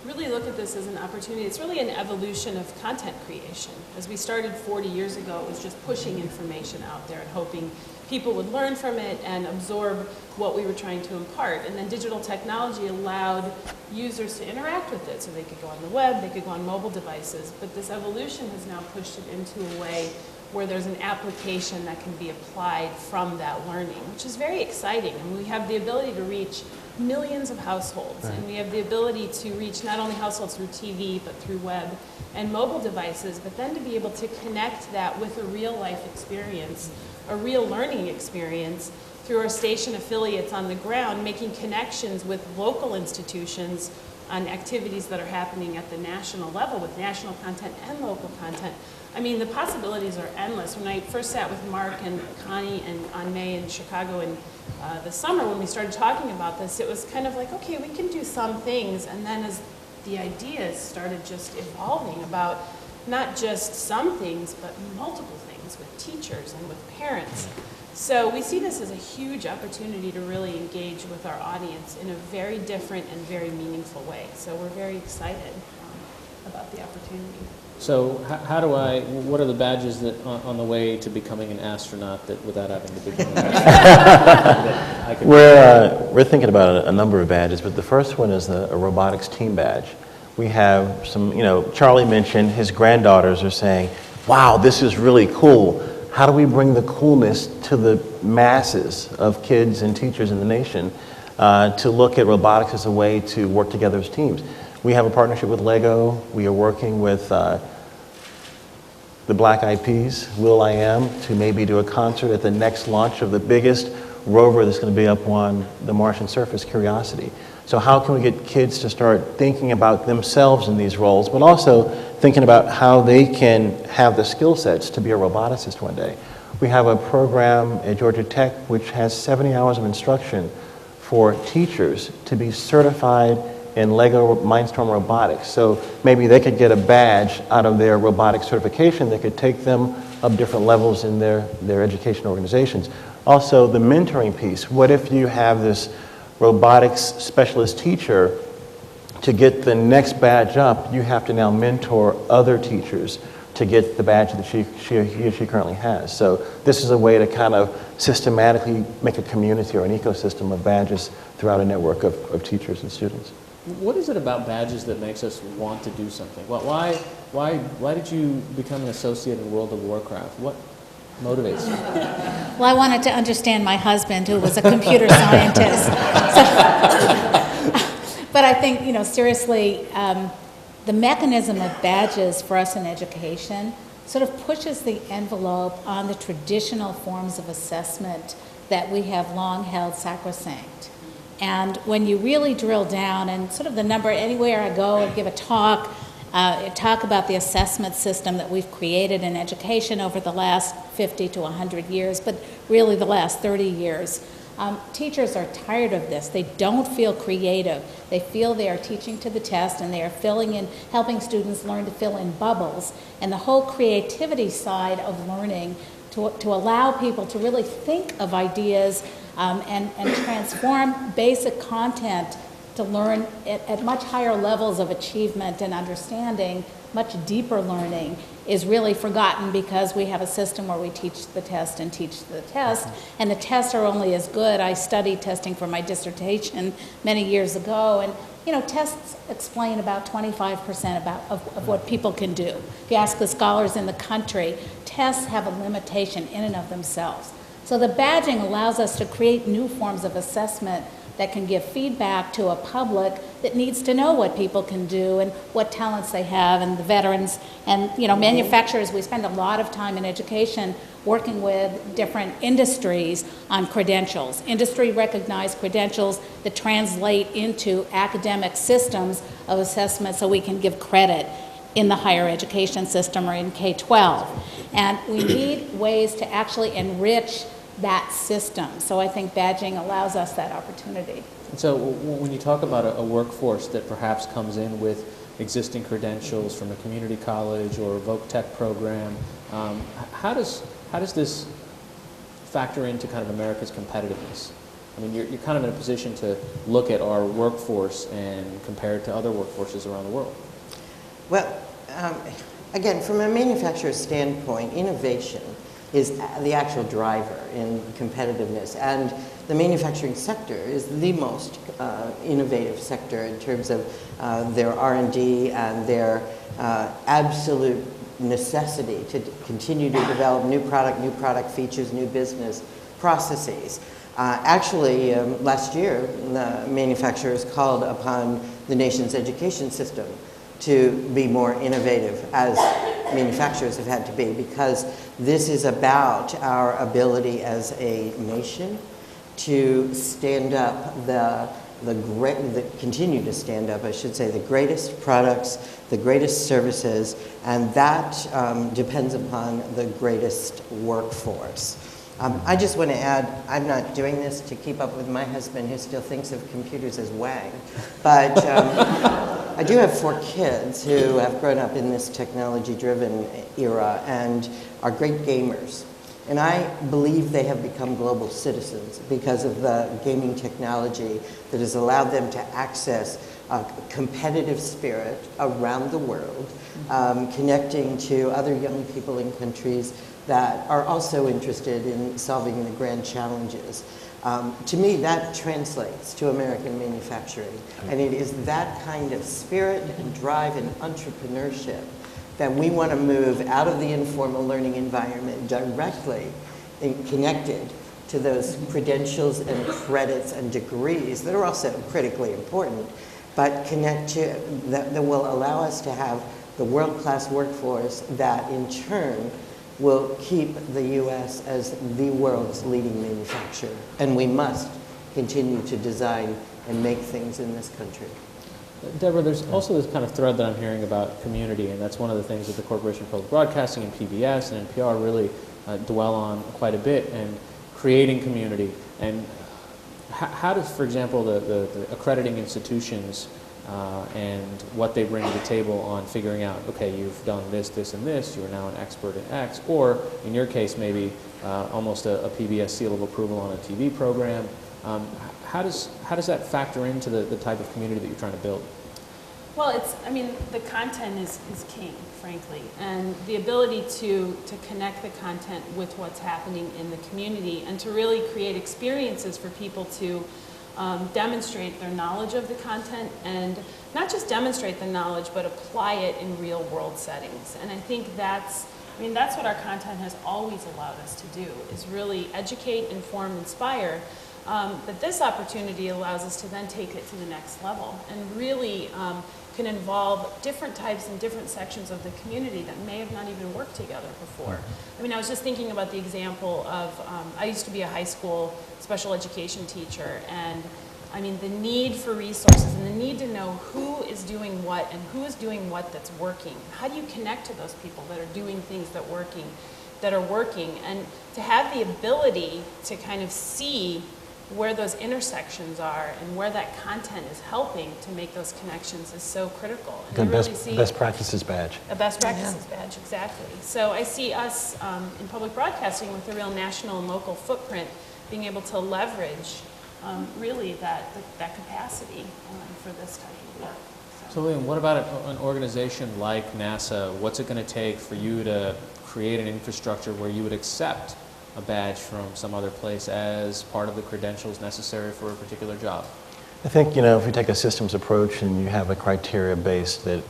really look at this as an opportunity. It's really an evolution of content creation. As we started 40 years ago, it was just pushing information out there and hoping people would learn from it and absorb what we were trying to impart. And then digital technology allowed users to interact with it. So they could go on the web, they could go on mobile devices. But this evolution has now pushed it into a way where there's an application that can be applied from that learning, which is very exciting. And we have the ability to reach millions of households, and we have the ability to reach not only households through TV, but through web and mobile devices, but then to be able to connect that with a real life experience, a real learning experience through our station affiliates on the ground, making connections with local institutions on activities that are happening at the national level with national content and local content. I mean, the possibilities are endless. When I first sat with Mark and Connie and on May in Chicago in the summer when we started talking about this, it was kind of like, okay, we can do some things. And then as the ideas started just evolving about not just some things, but multiple things with teachers and with parents. So we see this as a huge opportunity to really engage with our audience in a very different and very meaningful way. So we're very excited about the opportunity. So what are the badges that on the way to becoming an astronaut that without having to become an astronaut? We're thinking about a number of badges, but the first one is a robotics team badge. We have some, Charlie mentioned his granddaughters are saying, wow, this is really cool. How do we bring the coolness to the masses of kids and teachers in the nation to look at robotics as a way to work together as teams? We have a partnership with Lego. We are working with the Black Eyed Peas, will.i.am, to maybe do a concert at the next launch of the biggest rover that's going to be up on the Martian surface, Curiosity. So how can we get kids to start thinking about themselves in these roles, but also thinking about how they can have the skill sets to be a roboticist one day? We have a program at Georgia Tech which has 70 hours of instruction for teachers to be certified in Lego Mindstorm Robotics. So maybe they could get a badge out of their robotics certification that could take them up different levels in their education organizations. Also, the mentoring piece. What if you have this robotics specialist teacher? To get the next badge up, you have to now mentor other teachers to get the badge that he or she currently has. So this is a way to kind of systematically make a community or an ecosystem of badges throughout a network of teachers and students. What is it about badges that makes us want to do something? Why did you become an associate in World of Warcraft? What motivates you? Well, I wanted to understand my husband, who was a computer scientist. But I think, seriously, the mechanism of badges for us in education sort of pushes the envelope on the traditional forms of assessment that we have long held sacrosanct. And when you really drill down and sort of the number, anywhere I go and give a talk about the assessment system that we've created in education over the last 50 to 100 years, but really the last 30 years. Teachers are tired of this. They don't feel creative. They feel they are teaching to the test and they are helping students learn to fill in bubbles. And the whole creativity side of learning to allow people to really think of ideas and transform basic content to learn at much higher levels of achievement and understanding, much deeper learning, is really forgotten because we have a system where we teach the test and teach the test, and the tests are only as good. I studied testing for my dissertation many years ago, and tests explain about 25% of what people can do. If you ask the scholars in the country, tests have a limitation in and of themselves. So the badging allows us to create new forms of assessment that can give feedback to a public that needs to know what people can do and what talents they have, and the veterans and manufacturers. We spend a lot of time in education working with different industries on credentials, industry recognized credentials that translate into academic systems of assessment so we can give credit in the higher education system or in K-12. And we need ways to actually enrich that system. So I think badging allows us that opportunity. So when you talk about a workforce that perhaps comes in with existing credentials from a community college or a Voc Tech program, how does this factor into kind of America's competitiveness? I mean, you're kind of in a position to look at our workforce and compare it to other workforces around the world. Well, again, from a manufacturer's standpoint, innovation is the actual driver in competitiveness. And the manufacturing sector is the most innovative sector in terms of their R&D and their absolute necessity to continue to develop new product features, new business processes. Actually, last year, the manufacturers called upon the nation's education system to be more innovative, as manufacturers have had to be, because this is about our ability as a nation to stand up continue to stand up, I should say, the greatest products, the greatest services, and that depends upon the greatest workforce. I just want to add, I'm not doing this to keep up with my husband, who still thinks of computers as wang, but I do have 4 kids who have grown up in this technology-driven era and are great gamers. And I believe they have become global citizens because of the gaming technology that has allowed them to access a competitive spirit around the world, connecting to other young people in countries that are also interested in solving the grand challenges. To me, that translates to American manufacturing. And it is that kind of spirit and drive and entrepreneurship that we want to move out of the informal learning environment directly connected to those credentials and credits and degrees that are also critically important, but connect to, that will allow us to have the world-class workforce that in turn will keep the U.S. as the world's leading manufacturer. And we must continue to design and make things in this country. Deborah, there's also this kind of thread that I'm hearing about community, and that's one of the things that the Corporation for Public Broadcasting and PBS and NPR really dwell on quite a bit, and creating community. And how does, for example, the accrediting institutions and what they bring to the table on figuring out, okay, you've done this, this, and this, you're now an expert in X, or in your case, maybe almost a PBS seal of approval on a TV program. How does that factor into the type of community that you're trying to build? Well, I mean, the content is king, frankly, and the ability to connect the content with what's happening in the community and to really create experiences for people to demonstrate their knowledge of the content, and not just demonstrate the knowledge, but apply it in real world settings. And I think that's what our content has always allowed us to do, is really educate, inform, inspire. But this opportunity allows us to then take it to the next level and really can involve different types and different sections of the community that may have not even worked together before. I mean, I was just thinking about the example of, I used to be a high school special education teacher, and I mean, the need for resources and the need to know who is doing what and who is doing what that's working. How do you connect to those people that are doing things that are working, and to have the ability to kind of see where those intersections are and where that content is helping to make those connections is so critical. And Best practices badge. A best practices badge, exactly. So I see us in public broadcasting with a real national and local footprint being able to leverage really that capacity for this type of work. So Liam, what about an organization like NASA? What's it going to take for you to create an infrastructure where you would accept a badge from some other place as part of the credentials necessary for a particular job? I think, if we take a systems approach and you have a criteria base that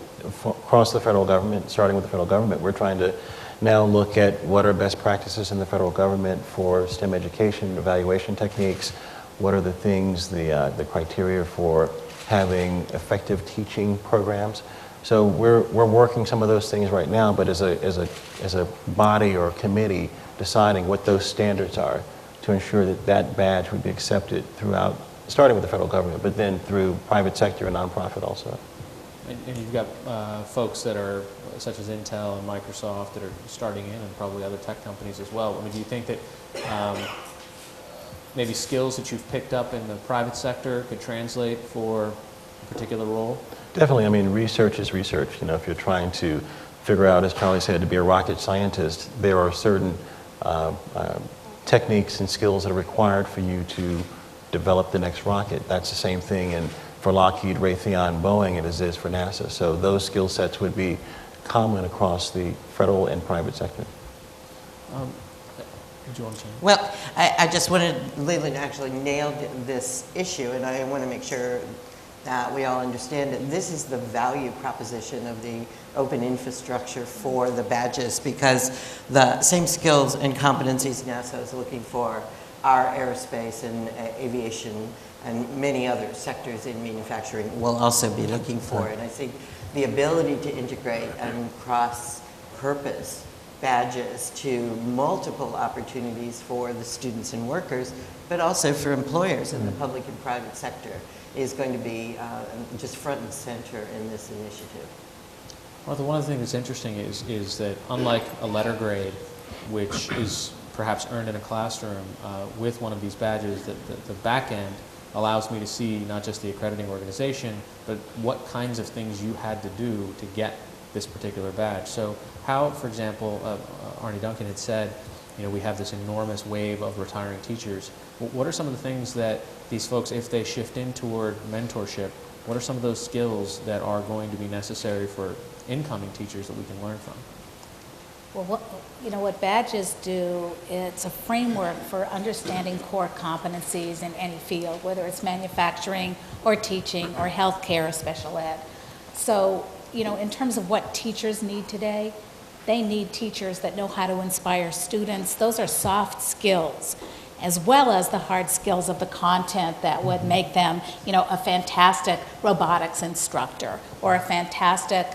across the federal government, starting with the federal government, we're trying to now look at what are best practices in the federal government for STEM education, evaluation techniques, what are the things, the criteria for having effective teaching programs. So we're working some of those things right now, but as a body or committee, deciding what those standards are to ensure that that badge would be accepted throughout, starting with the federal government, but then through private sector and nonprofit also. And you've got folks that are, such as Intel and Microsoft, that are starting in, and probably other tech companies as well. I mean, do you think that maybe skills that you've picked up in the private sector could translate for a particular role? Definitely. I mean, research is research. If you're trying to figure out, as Charlie said, to be a rocket scientist, there are certain techniques and skills that are required for you to develop the next rocket. That's the same thing for Lockheed, Raytheon, Boeing, as it is for NASA. So those skill sets would be common across the federal and private sector. Do you want to change? Well, I just wanted, Leland actually nailed this issue, and I want to make sure that we all understand it. This is the value proposition of the open infrastructure for the badges, because the same skills and competencies NASA is looking for are aerospace and aviation and many other sectors in manufacturing will also be looking for. And I think the ability to integrate and cross-purpose badges to multiple opportunities for the students and workers, but also for employers in the public and private sector is going to be just front and center in this initiative. Martha, one of the things that's interesting is that unlike a letter grade, which is perhaps earned in a classroom, with one of these badges, the back end allows me to see not just the accrediting organization, but what kinds of things you had to do to get this particular badge. So how, for example, Arne Duncan had said, we have this enormous wave of retiring teachers. What are some of the things that these folks, if they shift in toward mentorship, what are some of those skills that are going to be necessary for incoming teachers that we can learn from? Well, what badges do, it's a framework for understanding core competencies in any field, whether it's manufacturing or teaching or healthcare or special ed. So, in terms of what teachers need today, they need teachers that know how to inspire students. Those are soft skills, as well as the hard skills of the content that would make them, a fantastic robotics instructor or a fantastic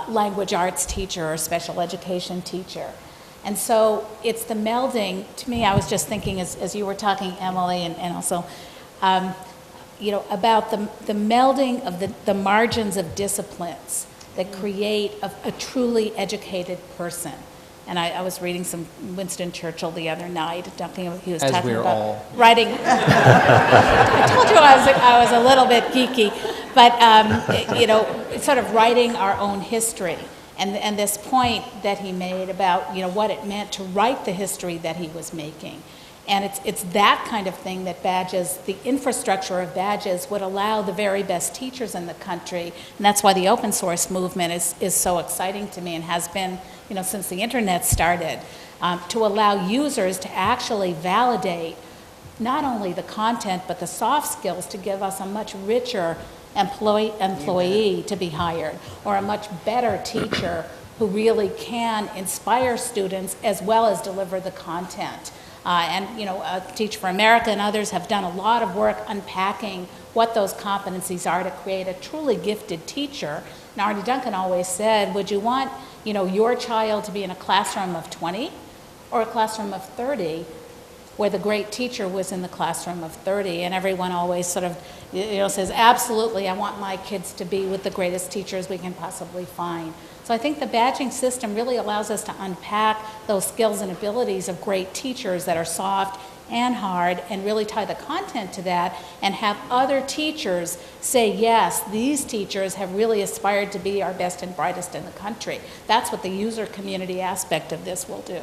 language arts teacher or special education teacher. And so it's the melding. To me, I was just thinking as you were talking, Emily, and also, about the melding of the margins of disciplines that create a truly educated person. And I was reading some Winston Churchill the other night. He was talking about writing. I told you I was a little bit geeky, but sort of writing our own history. And this point that he made about what it meant to write the history that he was making. And it's that kind of thing that badges, the infrastructure of badges, would allow the very best teachers in the country, and that's why the open source movement is so exciting to me and has been since the internet started, to allow users to actually validate not only the content but the soft skills to give us a much richer employee to be hired, or a much better teacher who really can inspire students as well as deliver the content. Teach for America and others have done a lot of work unpacking what those competencies are to create a truly gifted teacher. And Arne Duncan always said, would you want your child to be in a classroom of 20 or a classroom of 30, where the great teacher was in the classroom of 30? And everyone always sort of says, absolutely, I want my kids to be with the greatest teachers we can possibly find. So I think the badging system really allows us to unpack those skills and abilities of great teachers that are soft and hard, and really tie the content to that, and have other teachers say, yes, these teachers have really aspired to be our best and brightest in the country. That's what the user community aspect of this will do.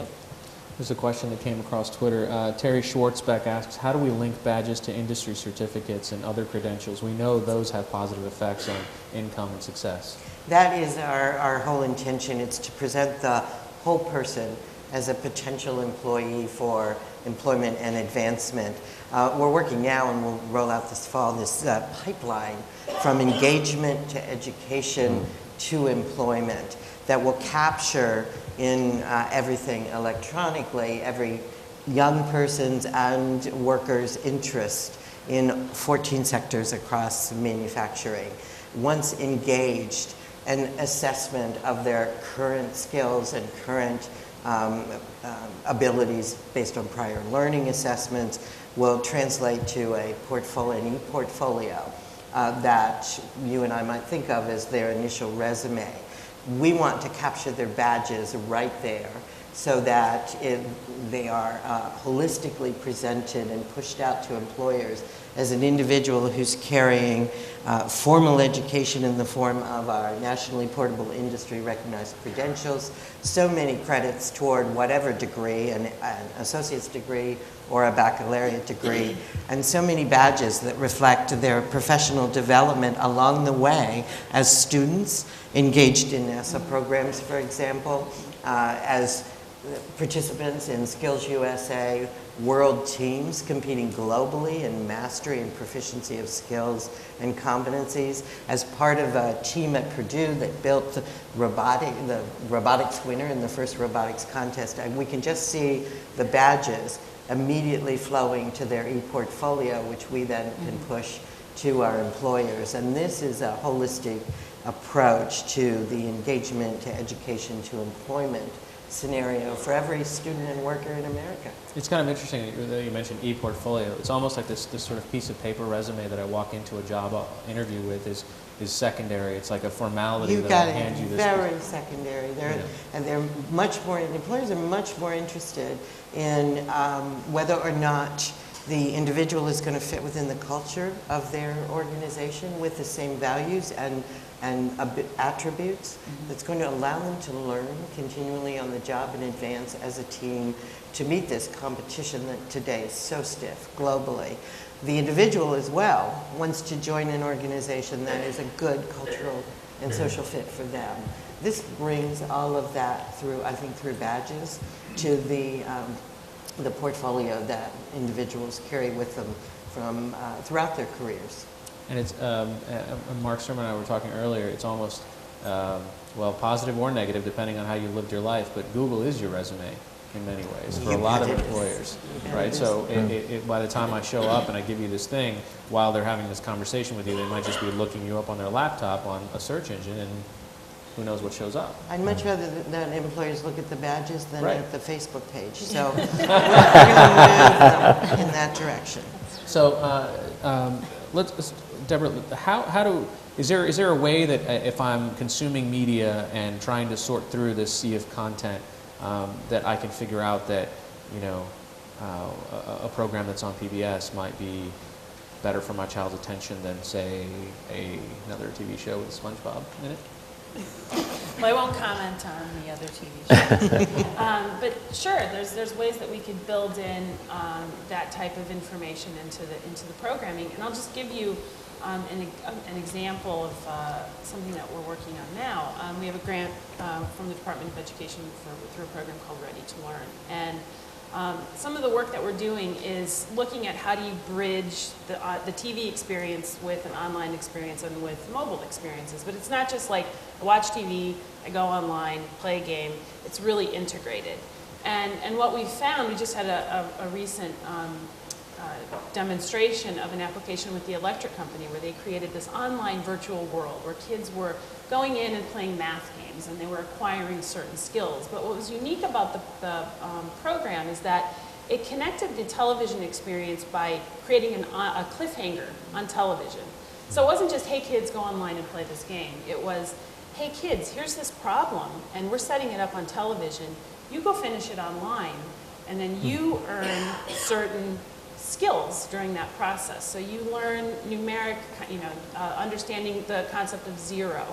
There's a question that came across Twitter. Terry Schwartzbeck asks, how do we link badges to industry certificates and other credentials? We know those have positive effects on income and success. That is our whole intention. It's to present the whole person as a potential employee for employment and advancement. We're working now, and we'll roll out this fall, this pipeline from engagement to education to employment that will capture in everything electronically, every young person's and worker's interest in 14 sectors across manufacturing. Once engaged, an assessment of their current skills and current abilities based on prior learning assessments will translate to a portfolio, an e-portfolio that you and I might think of as their initial resume. We want to capture their badges right there so that they are holistically presented and pushed out to employers as an individual who's carrying formal education in the form of our nationally portable industry recognized credentials, so many credits toward whatever degree, an associate's degree or a baccalaureate degree, and so many badges that reflect their professional development along the way as students engaged in NASA programs, for example, as participants in Skills USA world teams competing globally in mastery and proficiency of skills and competencies, as part of a team at Purdue that built the robotics winner in the first robotics contest. And we can just see the badges immediately flowing to their e-portfolio, which we then can push to our employers. And this is a holistic approach to the engagement, to education, to employment scenario for every student and worker in America. It's kind of interesting that you mentioned e-portfolio. It's almost like this sort of piece of paper resume that I walk into a job interview with is secondary. It's like a formality that I hand you this. Very secondary. And they're much more, employers are much more interested in whether or not the individual is going to fit within the culture of their organization with the same values and attributes that's going to allow them to learn continually on the job and advance as a team to meet this competition that today is so stiff globally. The individual as well wants to join an organization that is a good cultural and social fit for them. This brings all of that through, I think, through badges to the portfolio that individuals carry with them from throughout their careers. And it's, Mark Surman and I were talking earlier, it's almost, well, positive or negative, depending on how you lived your life, but Google is your resume in many ways for a lot of employers, right? So by the time I show up and I give you this thing, while they're having this conversation with you, they might just be looking you up on their laptop on a search engine, and who knows what shows up. I'd much rather that employers look at the badges than at the Facebook page. So we're going to move in that direction. So Deborah, is there a way that if I'm consuming media and trying to sort through this sea of content, that I can figure out that, you know, a program that's on PBS might be better for my child's attention than, say, another TV show with SpongeBob in it? Well, I won't comment on the other TV show. But sure, there's ways that we could build in that type of information into the programming. And I'll just give you an example of something that we're working on now. We have a grant from the Department of Education through a program called Ready to Learn. And some of the work that we're doing is looking at how do you bridge the TV experience with an online experience and with mobile experiences. But it's not just like I watch TV, I go online, play a game. It's really integrated. And what we found, we just had a recent demonstration of an application with the electric company where they created this online virtual world where kids were going in and playing math games and they were acquiring certain skills. But what was unique about the program is that it connected the television experience by creating a cliffhanger on television. So it wasn't just, hey kids, go online and play this game. It was, hey kids, here's this problem and we're setting it up on television. You go finish it online and then you earn certain skills during that process. So you learn numeric, understanding the concept of zero,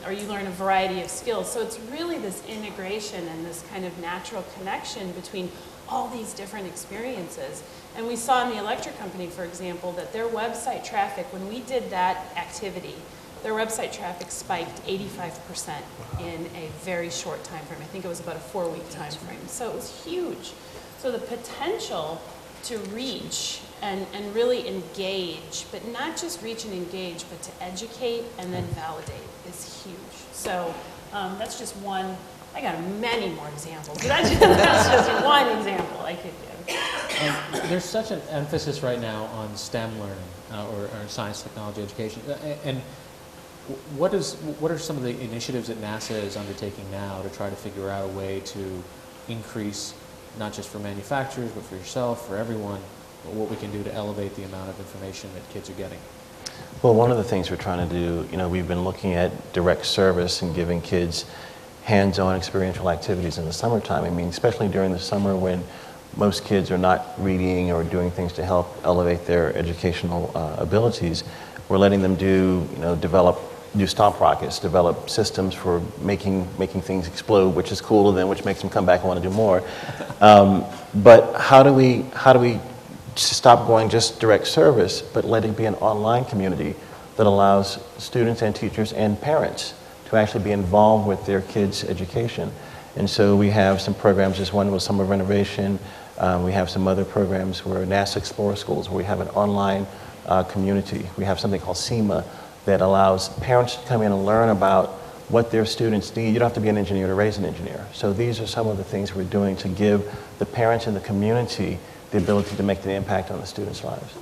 or you learn a variety of skills. So it's really this integration and this kind of natural connection between all these different experiences. And we saw in the electric company, for example, that their website traffic, when we did that activity, their website traffic spiked 85% in a very short time frame. I think it was about a 4-week time frame. So it was huge. So the potential to reach and really engage, but not just reach and engage, but to educate and then validate is huge. So that's just one. I got many more examples, but that's just one example I could give. And there's such an emphasis right now on STEM learning or science, technology, education. And what are some of the initiatives that NASA is undertaking now to try to figure out a way to increase, not just for manufacturers, but for yourself, for everyone, what we can do to elevate the amount of information that kids are getting? Well, one of the things we're trying to do, we've been looking at direct service and giving kids hands-on experiential activities in the summertime. I mean, especially during the summer when most kids are not reading or doing things to help elevate their educational abilities. We're letting them do stop rockets, develop systems for making things explode, which is cool to them, which makes them come back and want to do more. But how do we stop going just direct service, but let it be an online community that allows students and teachers and parents to actually be involved with their kids' education? And so we have some programs. This one was Summer Renovation. We have some other programs where NASA Explorer Schools, where we have an online community. We have something called SEMA that allows parents to come in and learn about what their students need. You don't have to be an engineer to raise an engineer. So these are some of the things we're doing to give the parents and the community the ability to make the impact on the students' lives.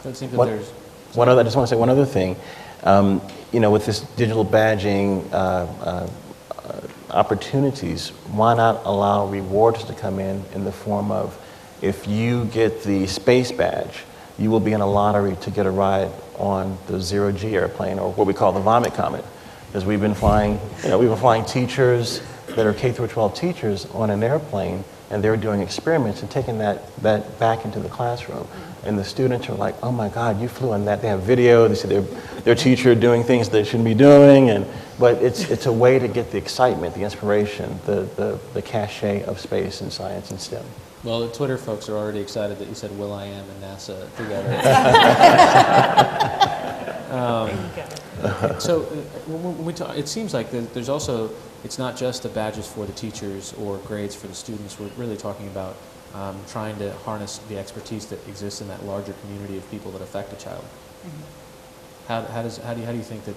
So it seems that there's... I just want to say one other thing. With this digital badging opportunities, why not allow rewards to come in the form of, if you get the space badge, you will be in a lottery to get a ride on the 0G airplane, or what we call the Vomit Comet. Because we've been flying teachers that are K through 12 teachers on an airplane, and they're doing experiments and taking that back into the classroom. And the students are like, oh my God, you flew on that. They have video, they see their teacher doing things they shouldn't be doing, but it's a way to get the excitement, the inspiration, the cachet of space and science and STEM. Well, the Twitter folks are already excited that you said Will.i.am and NASA together. So when we talk, it seems like there's also, it's not just the badges for the teachers or grades for the students. We're really talking about trying to harness the expertise that exists in that larger community of people that affect a child. Mm-hmm. How do you think that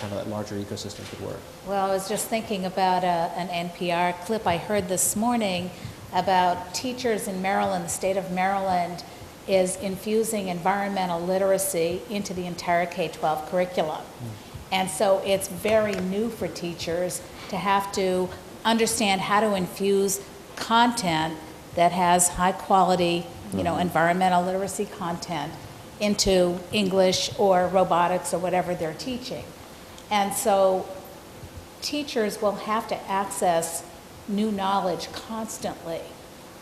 kind of that larger ecosystem could work? Well, I was just thinking about an NPR clip I heard this morning about teachers in Maryland. The state of Maryland is infusing environmental literacy into the entire K-12 curriculum. And so it's very new for teachers to have to understand how to infuse content that has high quality, environmental literacy content into English or robotics or whatever they're teaching. And so teachers will have to access new knowledge constantly.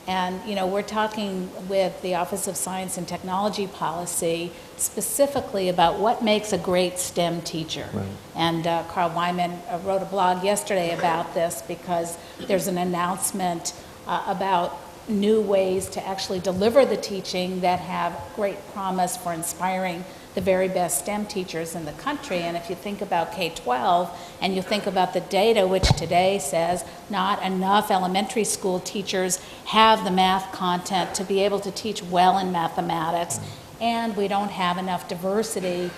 And we're talking with the Office of Science and Technology Policy specifically about what makes a great STEM teacher. Right. And Carl Wyman wrote a blog yesterday about this, because there's an announcement about new ways to actually deliver the teaching that have great promise for inspiring the very best STEM teachers in the country. And if you think about K-12 and you think about the data, which today says not enough elementary school teachers have the math content to be able to teach well in mathematics, and we don't have enough diversity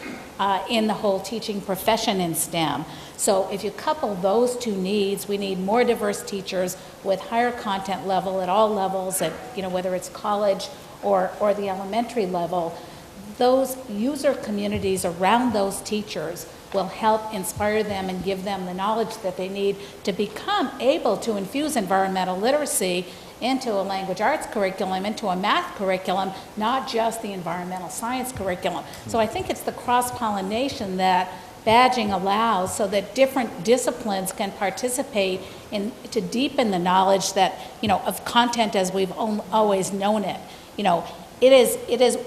in the whole teaching profession in STEM. So if you couple those two needs, we need more diverse teachers with higher content level at all levels, at, whether it's college or the elementary level. Those user communities around those teachers will help inspire them and give them the knowledge that they need to become able to infuse environmental literacy into a language arts curriculum, into a math curriculum, not just the environmental science curriculum. So I think it's the cross-pollination that badging allows, so that different disciplines can participate in to deepen the knowledge that, of content as we've always known it.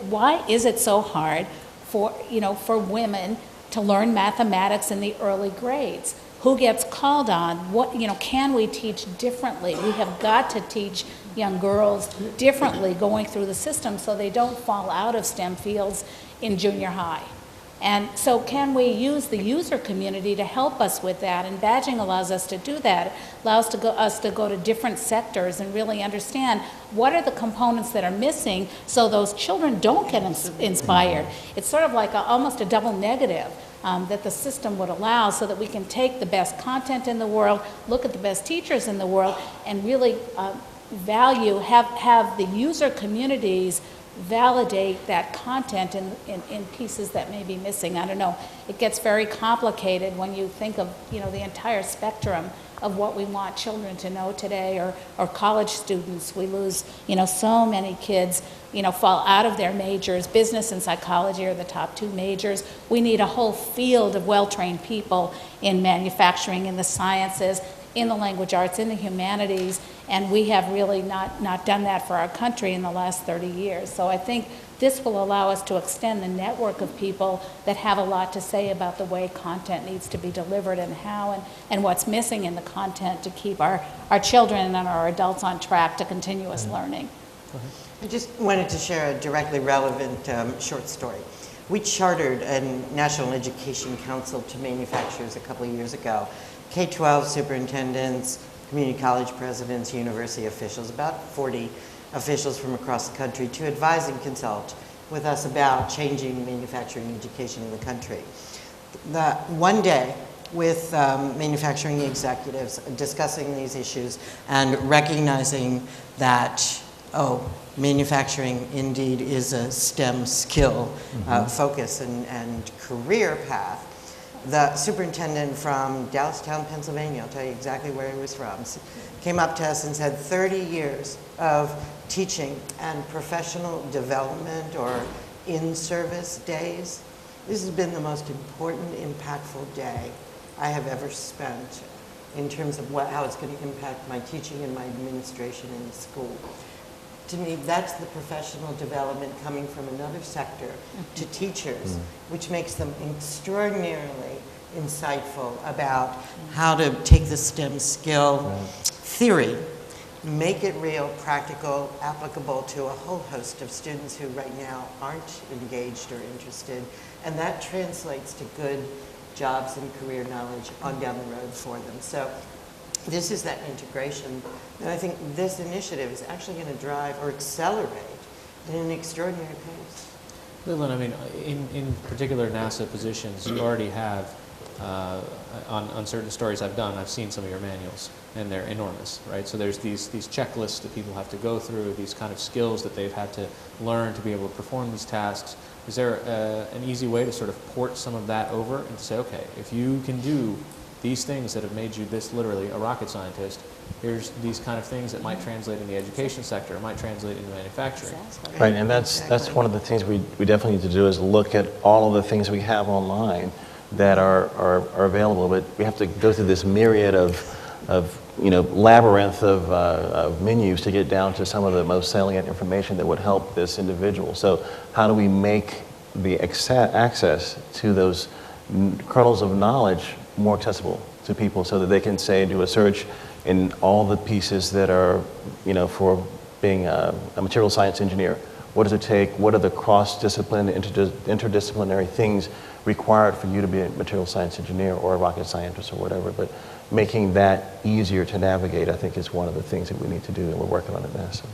Why is it so hard for women to learn mathematics in the early grades? Who gets called on? What, can we teach differently? We have got to teach young girls differently going through the system so they don't fall out of STEM fields in junior high. And so can we use the user community to help us with that? And badging allows us to do that. It allows us to go to different sectors and really understand what are the components that are missing so those children don't get inspired. It's sort of like almost a double negative that the system would allow, so that we can take the best content in the world, look at the best teachers in the world, and really have the user communities validate that content in pieces that may be missing. I don't know. It gets very complicated when you think of the entire spectrum of what we want children to know today, or college students. We lose, so many kids, fall out of their majors. Business and psychology are the top 2 majors. We need a whole field of well-trained people in manufacturing, in the sciences, in the language arts, in the humanities, and we have really not done that for our country in the last 30 years. So I think this will allow us to extend the network of people that have a lot to say about the way content needs to be delivered and how, and what's missing in the content to keep our children and our adults on track to continuous learning. I just wanted to share a directly relevant short story. We chartered a National Education Council to manufacturers a couple of years ago. K-12 superintendents, community college presidents, university officials, about 40 officials from across the country, to advise and consult with us about changing manufacturing education in the country. One day, with manufacturing executives discussing these issues and recognizing that, manufacturing indeed is a STEM skill focus and career path. The superintendent from Dallastown, Pennsylvania, I'll tell you exactly where he was from, came up to us and said 30 years of teaching and professional development or in-service days. This has been the most important, impactful day I have ever spent in terms of how it's going to impact my teaching and my administration in the school. To me, that's the professional development coming from another sector to teachers, which makes them extraordinarily insightful about how to take the STEM skill theory, make it real, practical, applicable to a whole host of students who right now aren't engaged or interested, and that translates to good jobs and career knowledge on down the road for them. So this is that integration, and I think this initiative is actually going to drive or accelerate in an extraordinary pace. Leland, I mean, in particular NASA positions, you already have, on certain stories I've done, I've seen some of your manuals, and they're enormous, right? So there's these checklists that people have to go through, these kind of skills that they've had to learn to be able to perform these tasks. Is there an easy way to sort of port some of that over and say, okay, if you can do these things that have made you this literally a rocket scientist, here's these kind of things that might translate in the education sector, might translate into manufacturing. Right, and that's one of the things we definitely need to do is look at all of the things we have online that are available, but we have to go through this myriad of labyrinth of menus to get down to some of the most salient information that would help this individual. So how do we make the access to those kernels of knowledge more accessible to people so that they can say, do a search in all the pieces that are, for being a material science engineer. What does it take? What are the cross-discipline, interdisciplinary things required for you to be a material science engineer or a rocket scientist or whatever? But making that easier to navigate, I think, is one of the things that we need to do, and we're working on it NASA.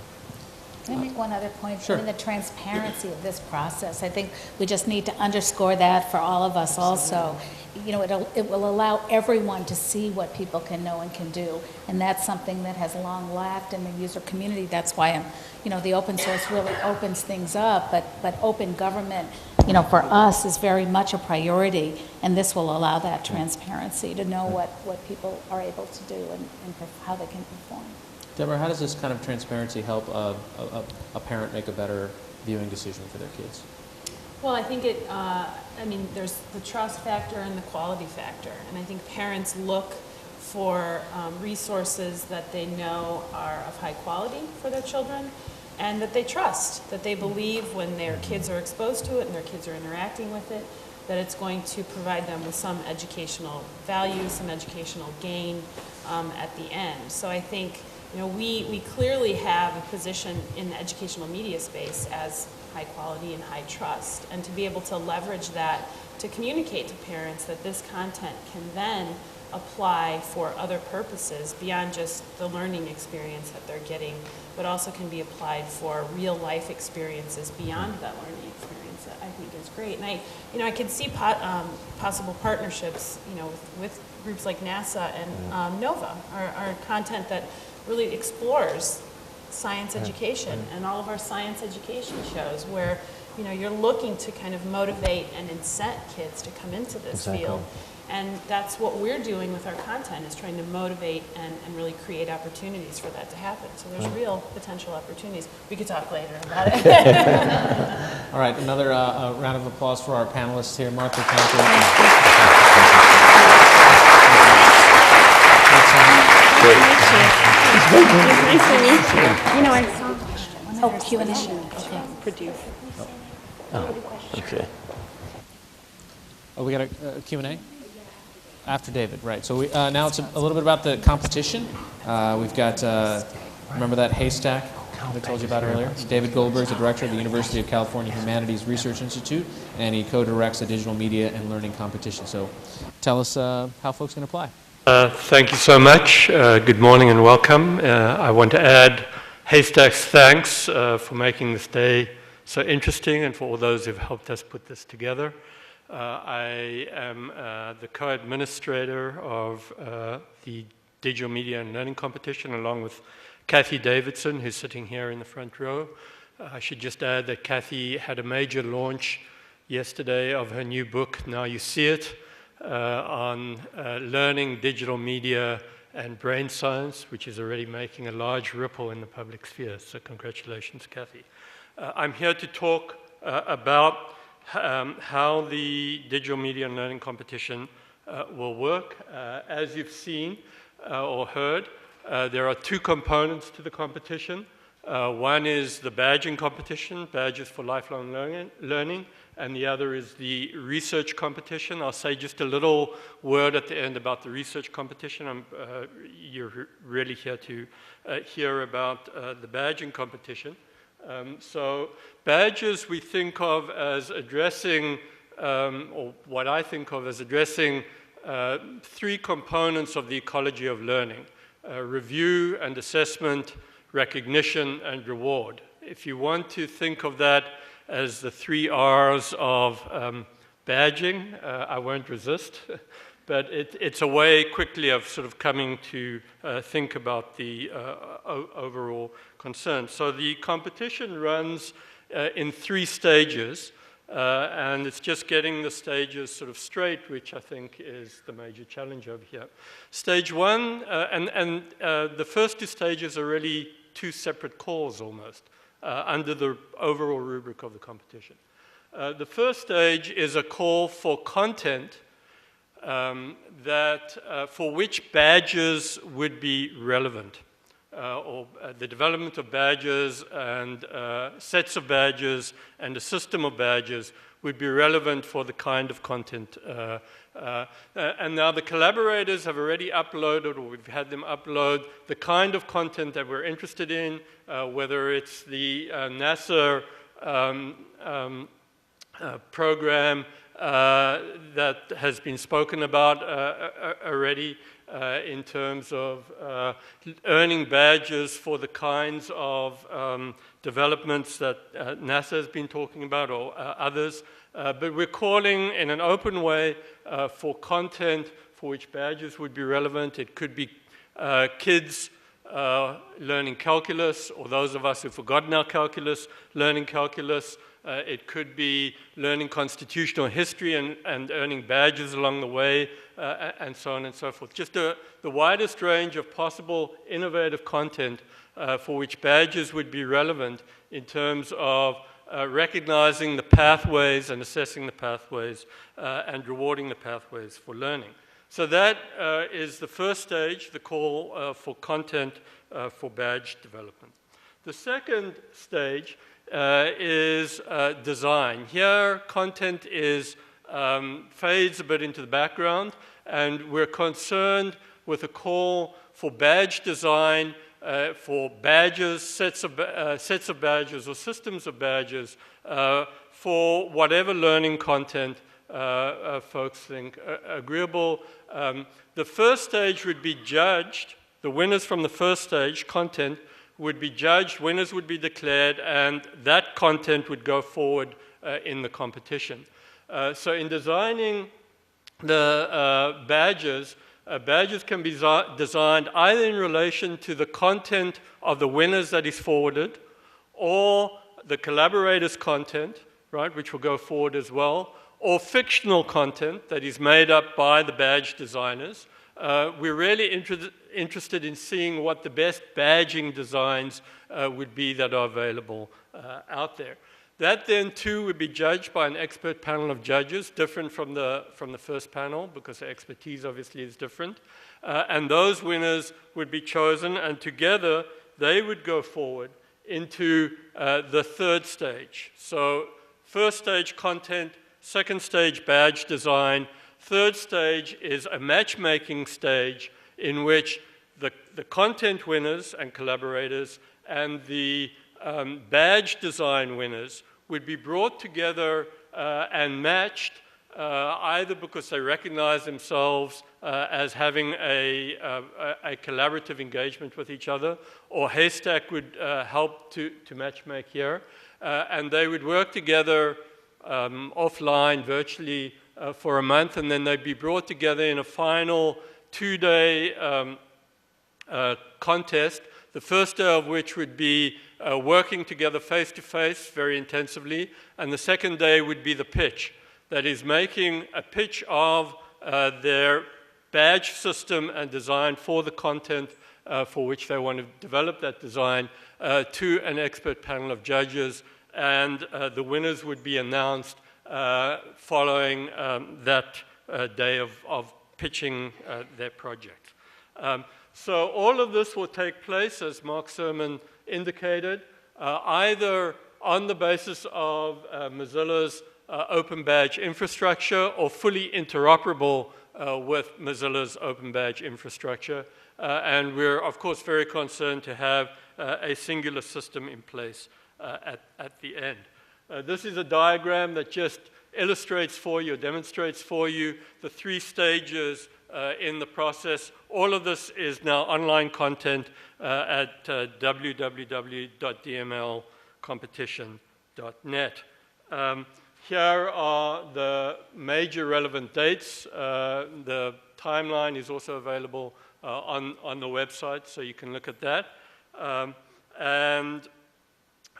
Can I make one other point? Sure. The transparency of this process. I think we just need to underscore that for all of us also. It will allow everyone to see what people can know and can do. And that's something that has long lacked in the user community. That's why the open source really opens things up, but open government, for us is very much a priority, and this will allow that transparency to know what people are able to do and how they can perform. Deborah, how does this kind of transparency help a parent make a better viewing decision for their kids? Well, I think there's the trust factor and the quality factor. And I think parents look for resources that they know are of high quality for their children and that they trust, that they believe when their kids are exposed to it and their kids are interacting with it, that it's going to provide them with some educational value, some educational gain at the end. So I think we clearly have a position in the educational media space as high quality and high trust, and to be able to leverage that to communicate to parents that this content can then apply for other purposes beyond just the learning experience that they're getting, but also can be applied for real life experiences beyond that learning experience, that I think is great. And I could see possible partnerships, with groups like NASA and NOVA, our content that really explores science education and all of our science education shows where You know, you're looking to kind of motivate and incent kids to come into this field. And that's what we're doing with our content, is trying to motivate and really create opportunities for that to happen. So there's real potential opportunities. We could talk later about it. All right, another round of applause for our panelists here. Martha, thank Nice to meet you. You know, I saw Q&A. Okay. Produce. Okay. Oh, we got a Q&A? After David, right. So now it's a little bit about the competition. We've got, remember that HASTAC I told you about earlier? David Goldberg is the director of the University of California Humanities Research Institute, and he co-directs a digital media and learning competition. So tell us how folks can apply. Thank you so much. Good morning and welcome. I want to add HASTAC's thanks for making this day so interesting and for all those who've helped us put this together. I am the co-administrator of the Digital Media and Learning Competition, along with Kathy Davidson, who's sitting here in the front row. I should just add that Kathy had a major launch yesterday of her new book, Now You See It, on learning digital media and brain science, which is already making a large ripple in the public sphere. So congratulations, Kathy. I'm here to talk about how the Digital Media and Learning Competition will work. As you've seen or heard, there are two components to the competition. One is the badging competition, Badges for Lifelong Learning, and the other is the research competition. I'll say just a little word at the end about the research competition. You're really here to hear about the badging competition. So badges we think of as addressing, or what I think of as addressing three components of the ecology of learning: review and assessment, recognition, and reward. If you want to think of that as the 3 R's of badging, I won't resist, but it's a way quickly of sort of coming to think about the overall concern. So the competition runs in 3 stages, and it's just getting the stages sort of straight, which I think is the major challenge over here. Stage 1, and the first 2 stages are really 2 separate calls almost, under the overall rubric of the competition. The first stage is a call for content for which badges would be relevant, or the development of badges and sets of badges and a system of badges would be relevant for the kind of content. And now the collaborators have already uploaded, or we've had them upload, the kind of content that we're interested in, whether it's the NASA program that has been spoken about already in terms of earning badges for the kinds of developments that NASA has been talking about, or others. But we're calling in an open way for content for which badges would be relevant. It could be kids learning calculus, or those of us who've forgotten our calculus, learning calculus. It could be learning constitutional history and earning badges along the way, and so on and so forth. Just the widest range of possible innovative content for which badges would be relevant in terms of recognizing the pathways and assessing the pathways and rewarding the pathways for learning. So that is the first stage, the call for content for badge development. The second stage is design. Here, content fades a bit into the background, and we're concerned with a call for badge design, for badges, sets of badges or systems of badges for whatever learning content folks think agreeable. The first stage would be judged. The winners from the first stage, content, would be judged, winners would be declared, and that content would go forward in the competition. So in designing the badges, badges can be designed either in relation to the content of the winners that is forwarded, or the collaborators' content, right, which will go forward as well, or fictional content that is made up by the badge designers. We're really interested in seeing what the best badging designs would be that are available out there. That then too would be judged by an expert panel of judges, different from the first panel because the expertise obviously is different. And those winners would be chosen, and together they would go forward into the third stage. So first stage content, second stage badge design, third stage is a matchmaking stage in which the content winners and collaborators and the badge design winners would be brought together and matched either because they recognize themselves as having a collaborative engagement with each other, or HASTAC would help to matchmake here. And they would work together offline, virtually, for a month, and then they'd be brought together in a final 2-day contest, the first day of which would be working together face-to-face very intensively, and the second day would be the pitch. That is, making a pitch of their badge system and design for the content for which they want to develop that design to an expert panel of judges, and the winners would be announced following that day of pitching their project. So all of this will take place, as Mark Surman indicated, either on the basis of Mozilla's open badge infrastructure or fully interoperable with Mozilla's open badge infrastructure. And we're, of course, very concerned to have a singular system in place at the end. This is a diagram that just illustrates for you, demonstrates for you the 3 stages in the process. All of this is now online content at www.dmlcompetition.net. Here are the major relevant dates. The timeline is also available on the website, so you can look at that.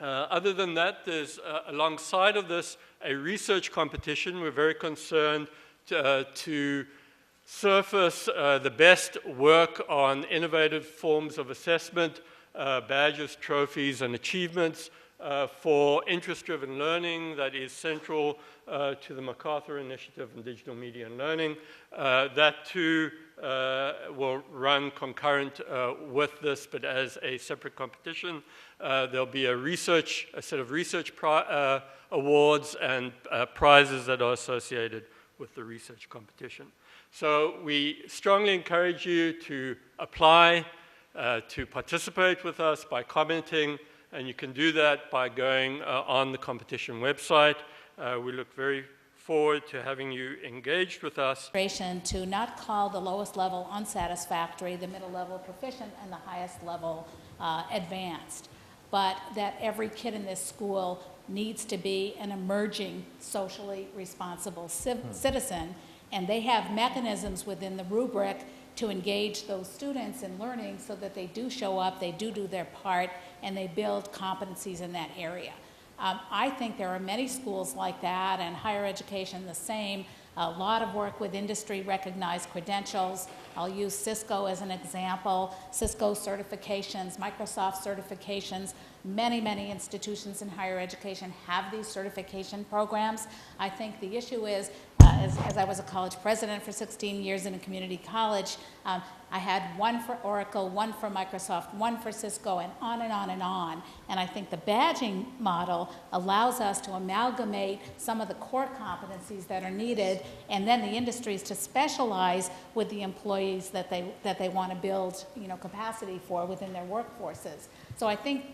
Other than that, there's, alongside of this, a research competition. We're very concerned to surface the best work on innovative forms of assessment, badges, trophies, and achievements for interest-driven learning that is central to the MacArthur Initiative in Digital Media and Learning. That too will run concurrent with this, but as a separate competition. There'll be a set of research awards and prizes that are associated with the research competition. So we strongly encourage you to apply, to participate with us by commenting, and you can do that by going on the competition website. We look very forward to having you engaged with us. To not call the lowest level unsatisfactory, the middle level proficient, and the highest level advanced, but that every kid in this school needs to be an emerging, socially responsible citizen, and they have mechanisms within the rubric to engage those students in learning so that they do show up, they do their part, and they build competencies in that area. I think there are many schools like that, and higher education the same. A lot of work with industry-recognized credentials. I'll use Cisco as an example. Cisco certifications, Microsoft certifications. Many, many institutions in higher education have these certification programs. I think the issue is, as I was a college president for 16 years in a community college, I had one for Oracle, one for Microsoft, one for Cisco, and on and on and on. And I think the badging model allows us to amalgamate some of the core competencies that are needed, and then the industries to specialize with the employees that they want to build, capacity for within their workforces. So I think,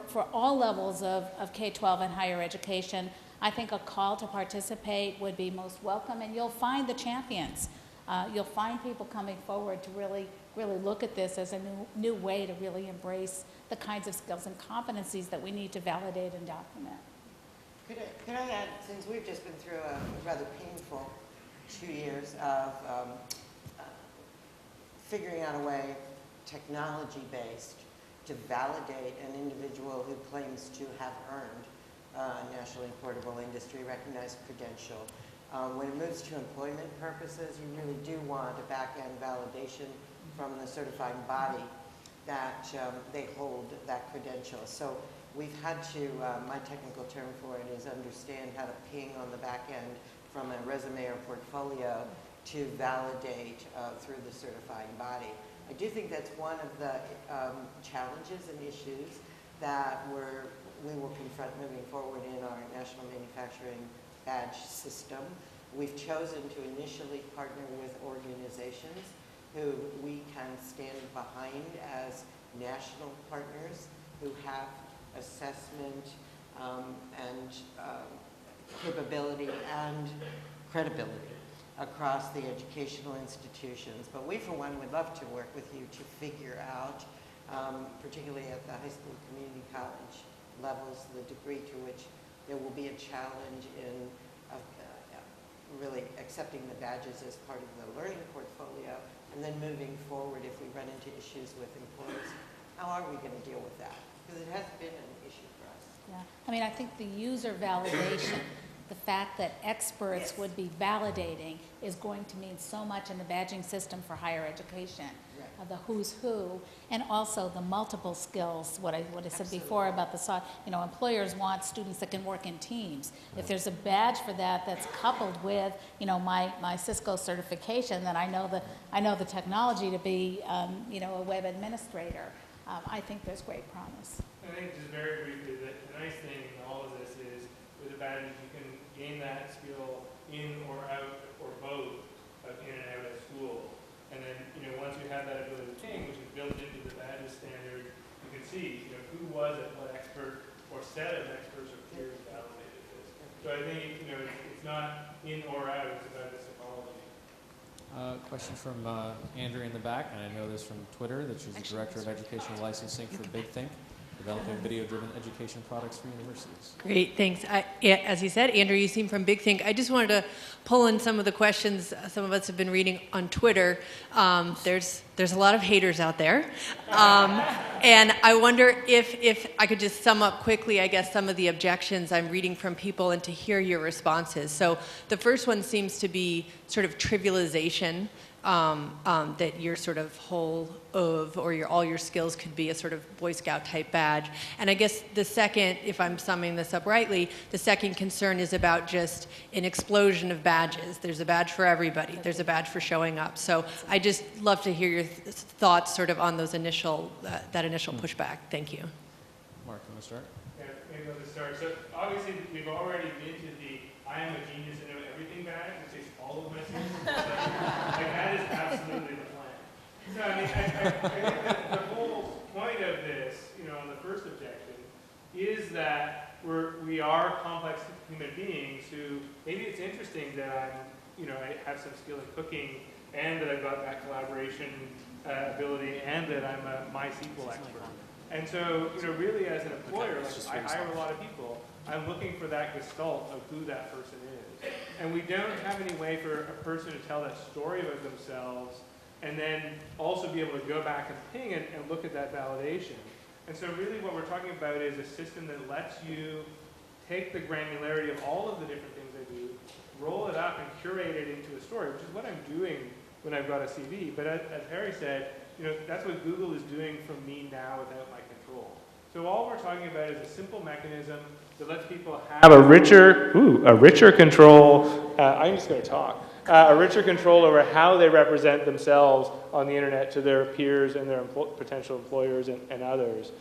for all levels of K-12 and higher education, I think a call to participate would be most welcome, and you'll find the champions. You'll find people coming forward to really look at this as a new way to really embrace the kinds of skills and competencies that we need to validate and document. Could I add, since we've just been through a rather painful 2 years of figuring out a way, technology-based, to validate an individual who claims to have earned nationally portable industry recognized credential. When it moves to employment purposes, you really do want a back-end validation from the certifying body that they hold that credential. So we've had to, my technical term for it is understand how to ping on the back end from a resume or portfolio to validate through the certifying body. I do think that's one of the challenges and issues that we will confront moving forward in our national manufacturing badge system. We've chosen to initially partner with organizations who we can stand behind as national partners who have assessment and capability and credibility across the educational institutions. But we, for one, would love to work with you to figure out, particularly at the high school community college levels, the degree to which there will be a challenge in really accepting the badges as part of the learning portfolio, and then moving forward if we run into issues with employers, how are we going to deal with that? Because it has been an issue for us. Yeah. I mean, I think the user validation, the fact that experts would be validating is going to mean so much in the badging system for higher education, the who's who, and also the multiple skills, what I said before about the, employers want students that can work in teams. If there's a badge for that that's coupled with, my Cisco certification, then I know the technology to be, a web administrator. I think there's great promise. I think just very briefly that the nice thing in all of this is with the badges you can gain that skill in or out or both in and out of school. And then, once you have that ability to ping, which is built into the badges standard, you can see, who was it, what expert or set of experts or peers validated this. So I think, it's not in or out, it's about the symbology. Question from Andrea in the back, and I know this from Twitter, that she's the Director of Educational Licensing for Big Think, developing video-driven education products for universities. Great, thanks. As you said, Andrew, you seem from Big Think. I just wanted to pull in some of the questions some of us have been reading on Twitter. There's a lot of haters out there. And I wonder if I could just sum up quickly, I guess, some of the objections I'm reading from people and to hear your responses. So the first one seems to be sort of trivialization. That you're sort of whole of, or all your skills could be a sort of Boy Scout type badge. And I guess the second, if I'm summing this up rightly, the second concern is about just an explosion of badges. There's a badge for everybody. There's a badge for showing up. So I just love to hear your thoughts sort of on those initial, that initial pushback. Thank you. Mark, you want to start? Yeah, maybe I'll just start. So obviously we've already been to the I am a genius and know everything badge, which takes all of my skills. Like that is absolutely the plan. So I mean, I think that the whole point of this, on the first objection, is that we are complex human beings who, maybe it's interesting that I have some skill in cooking, and that I've got that collaboration ability, and that I'm a MySQL expert. And so, really as an employer, I hire a lot of people. I'm looking for that gestalt of who that person is. And we don't have any way for a person to tell that story about themselves and then also be able to go back and ping and look at that validation. And so really what we're talking about is a system that lets you take the granularity of all of the different things I do, roll it up and curate it into a story, which is what I'm doing when I've got a CV. But as Harry said, that's what Google is doing for me now without my control. So all we're talking about is a simple mechanism that lets people have a richer control. I'm just going to talk. A richer control over how they represent themselves on the internet to their peers and their potential employers and others.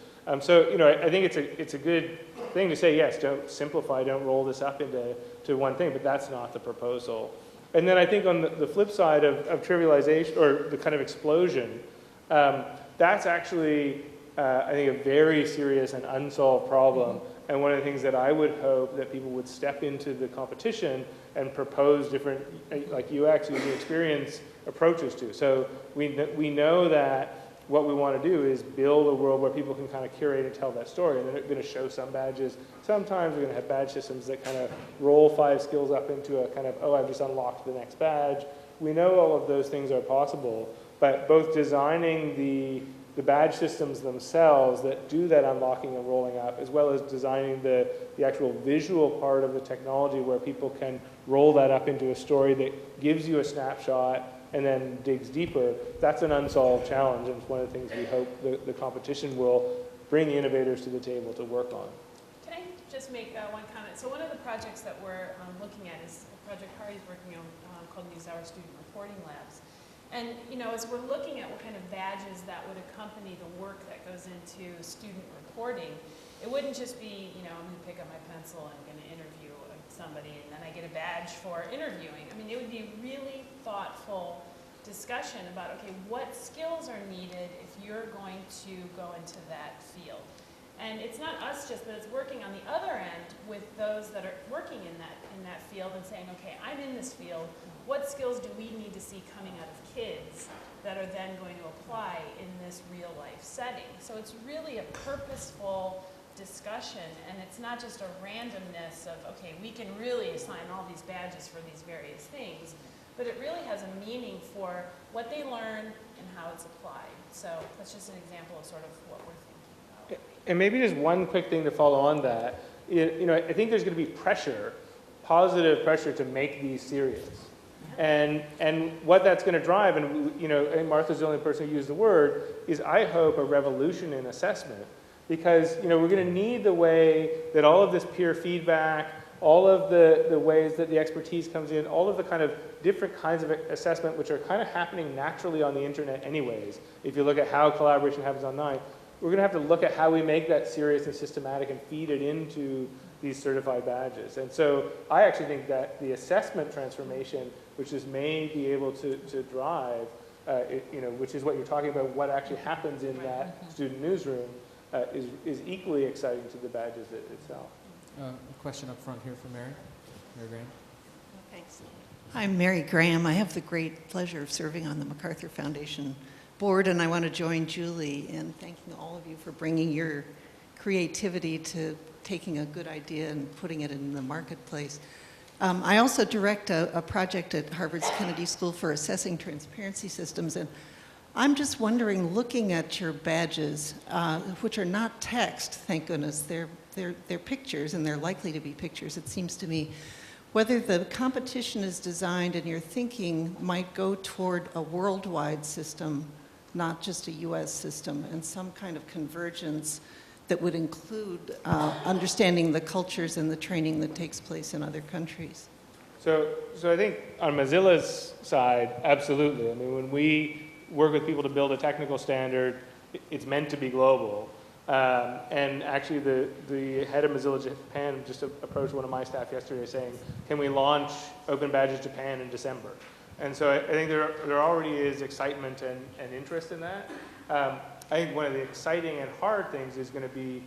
So I think it's a good thing to say, yes, don't simplify, don't roll this up into one thing, but that's not the proposal. And then I think on the flip side of trivialization, or the kind of explosion, that's actually, I think, a very serious and unsolved problem. And one of the things that I would hope that people would step into the competition and propose different, like UX, user experience approaches to. So we know that what we want to do is build a world where people can kind of curate and tell that story. And they're going to show some badges. Sometimes we're going to have badge systems that kind of roll 5 skills up into a kind of, oh, I've just unlocked the next badge. We know all of those things are possible, but both designing the the badge systems themselves that do that unlocking and rolling up, as well as designing the actual visual part of the technology where people can roll that up into a story that gives you a snapshot and then digs deeper. That's an unsolved challenge, and it's one of the things we hope the competition will bring the innovators to the table to work on. Can I just make one comment? So one of the projects that we're looking at is a project Hari's working on called Newshour Student Reporting Labs. And as we're looking at what kind of badges that would accompany the work that goes into student reporting, it wouldn't just be, I'm going to pick up my pencil and I'm going to interview somebody and then I get a badge for interviewing. I mean, it would be really thoughtful discussion about, okay, what skills are needed if you're going to go into that field. And it's not us just, but it's working on the other end with those that are working in that field and saying, okay, I'm in this field. What skills do we need to see coming out of kids that are then going to apply in this real life setting? So it's really a purposeful discussion, and it's not just a randomness of, okay, we can really assign all these badges for these various things, but it really has a meaning for what they learn and how it's applied. So that's just an example of sort of what we're thinking about. And maybe just one quick thing to follow on that. I think there's going to be pressure, positive pressure to make these serious. And what that's going to drive, and Martha's the only person who used the word, is I hope a revolution in assessment. Because we're going to need the way that all of this peer feedback, all of the ways that the expertise comes in, all of the kind of different kinds of assessment which are kind of happening naturally on the internet anyways. If you look at how collaboration happens online, we're going to have to look at how we make that serious and systematic and feed it into these certified badges. And so I actually think that the assessment transformation, which this may be able to drive, which is what you're talking about, what actually happens in that student newsroom, is equally exciting to the badges itself. A question up front here from Mary. Mary Graham. Thanks. I'm Mary Graham. I have the great pleasure of serving on the MacArthur Foundation board, and I want to join Julie in thanking all of you for bringing your creativity to taking a good idea and putting it in the marketplace. I also direct a project at Harvard's Kennedy School for assessing transparency systems, and I'm just wondering, looking at your badges, which are not text, thank goodness, they're pictures, and they're likely to be pictures, it seems to me, whether the competition is designed and your thinking might go toward a worldwide system, not just a US system, and some kind of convergence that would include understanding the cultures and the training that takes place in other countries. So I think on Mozilla's side, absolutely. I mean, when we work with people to build a technical standard, it's meant to be global. And actually the head of Mozilla Japan just approached one of my staff yesterday saying, can we launch Open Badges Japan in December? And so I think there already is excitement and interest in that. I think one of the exciting and hard things is going to be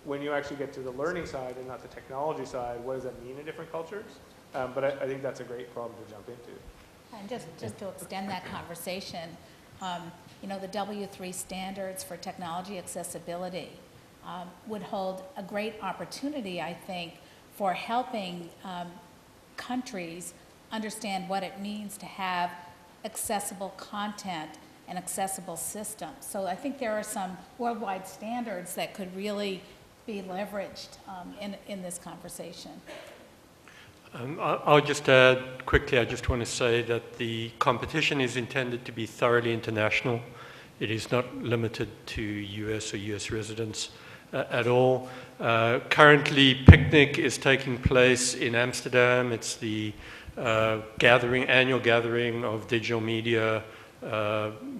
when you actually get to the learning side and not the technology side, what does that mean in different cultures? But I think that's a great problem to jump into. And just to extend that conversation, the W3 standards for technology accessibility would hold a great opportunity, I think, for helping countries understand what it means to have accessible content and accessible systems. So I think there are some worldwide standards that could really be leveraged in this conversation. I'll just add quickly, I just want to say that the competition is intended to be thoroughly international. It is not limited to US or US residents at all. Currently, Picnic is taking place in Amsterdam. It's the annual gathering of digital media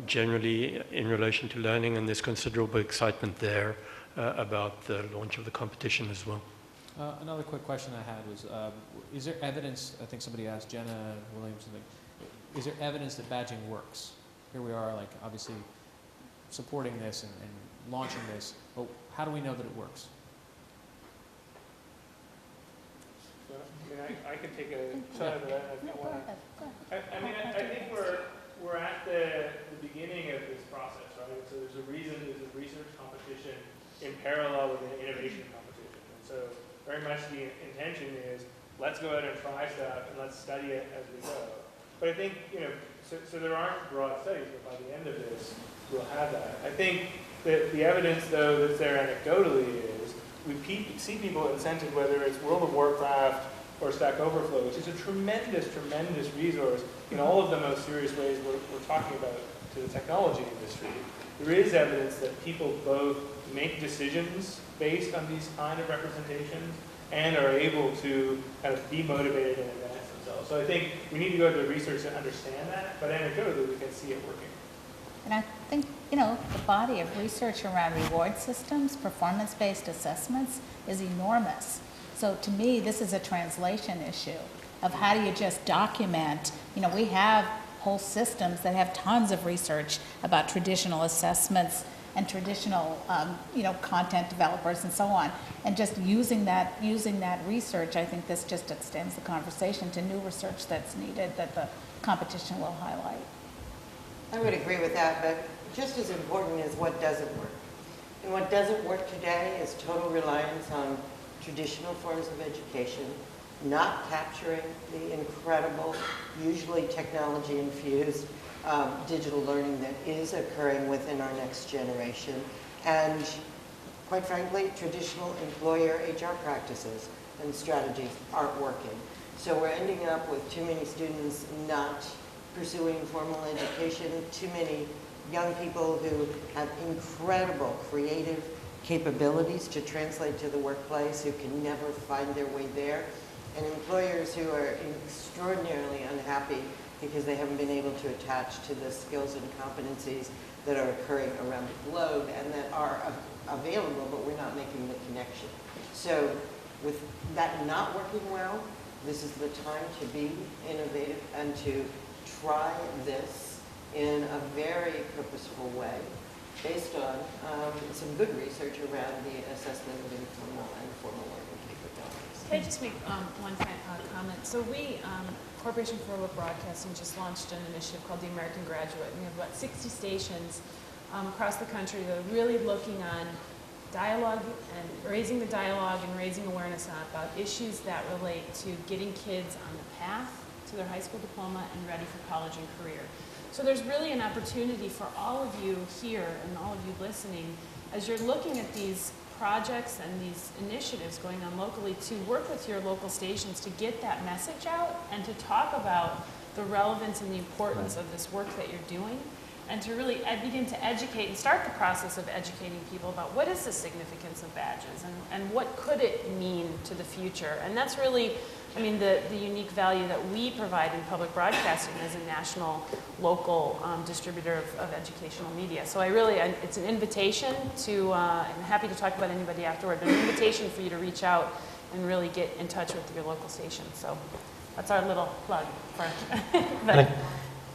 generally in relation to learning, and there's considerable excitement there about the launch of the competition as well. Another quick question I had was, is there evidence, I think somebody asked Jenna Williams something, is there evidence that badging works? Here we are, like, obviously supporting this and launching this, but how do we know that it works? I can take a shot at that if you want. I think we're at the beginning of this process, right? So there's a reason there's a research competition in parallel with an innovation competition. And so very much the intention is let's go out and try stuff and let's study it as we go. But I think, so there aren't broad studies, but by the end of this, we'll have that. I think that the evidence, though, that's there anecdotally is we see people incented, whether it's World of Warcraft or Stack Overflow, which is a tremendous, tremendous resource in all of the most serious ways we're talking about to the technology industry. There is evidence that people both make decisions based on these kind of representations and are able to kind of be motivated and advance themselves. So I think we need to go to the research to understand that, but anecdotally we can see it working. And I think, the body of research around reward systems, performance-based assessments is enormous. So to me, this is a translation issue of how do you just document, we have whole systems that have tons of research about traditional assessments and traditional, content developers and so on. And just using that research, I think this just extends the conversation to new research that's needed that the competition will highlight. I would agree with that, but just as important is what doesn't work. And what doesn't work today is total reliance on traditional forms of education, not capturing the incredible, usually technology-infused digital learning that is occurring within our next generation, and quite frankly, traditional employer HR practices and strategies aren't working. So we're ending up with too many students not pursuing formal education, too many young people who have incredible creative capabilities to translate to the workplace who can never find their way there, and employers who are extraordinarily unhappy because they haven't been able to attach to the skills and competencies that are occurring around the globe and that are available, but we're not making the connection. So with that not working well, this is the time to be innovative and to try this in a very purposeful way based on some good research around the assessment of informal and formal learning capabilities. Can I just make one comment? So we, Corporation for Public Broadcasting, just launched an initiative called the American Graduate. We have about 60 stations across the country that are really looking on dialogue and raising the dialogue and raising awareness about issues that relate to getting kids on the path to their high school diploma and ready for college and career. So there's really an opportunity for all of you here and all of you listening, as you're looking at these projects and these initiatives going on locally, to work with your local stations to get that message out and to talk about the relevance and the importance of this work that you're doing, and to really begin to educate and start the process of educating people about what is the significance of badges and what could it mean to the future. And that's really, I mean, the unique value that we provide in public broadcasting as a national, local distributor of educational media. So it's an invitation to, I'm happy to talk about anybody afterward, but an invitation for you to reach out and really get in touch with your local station. So that's our little plug for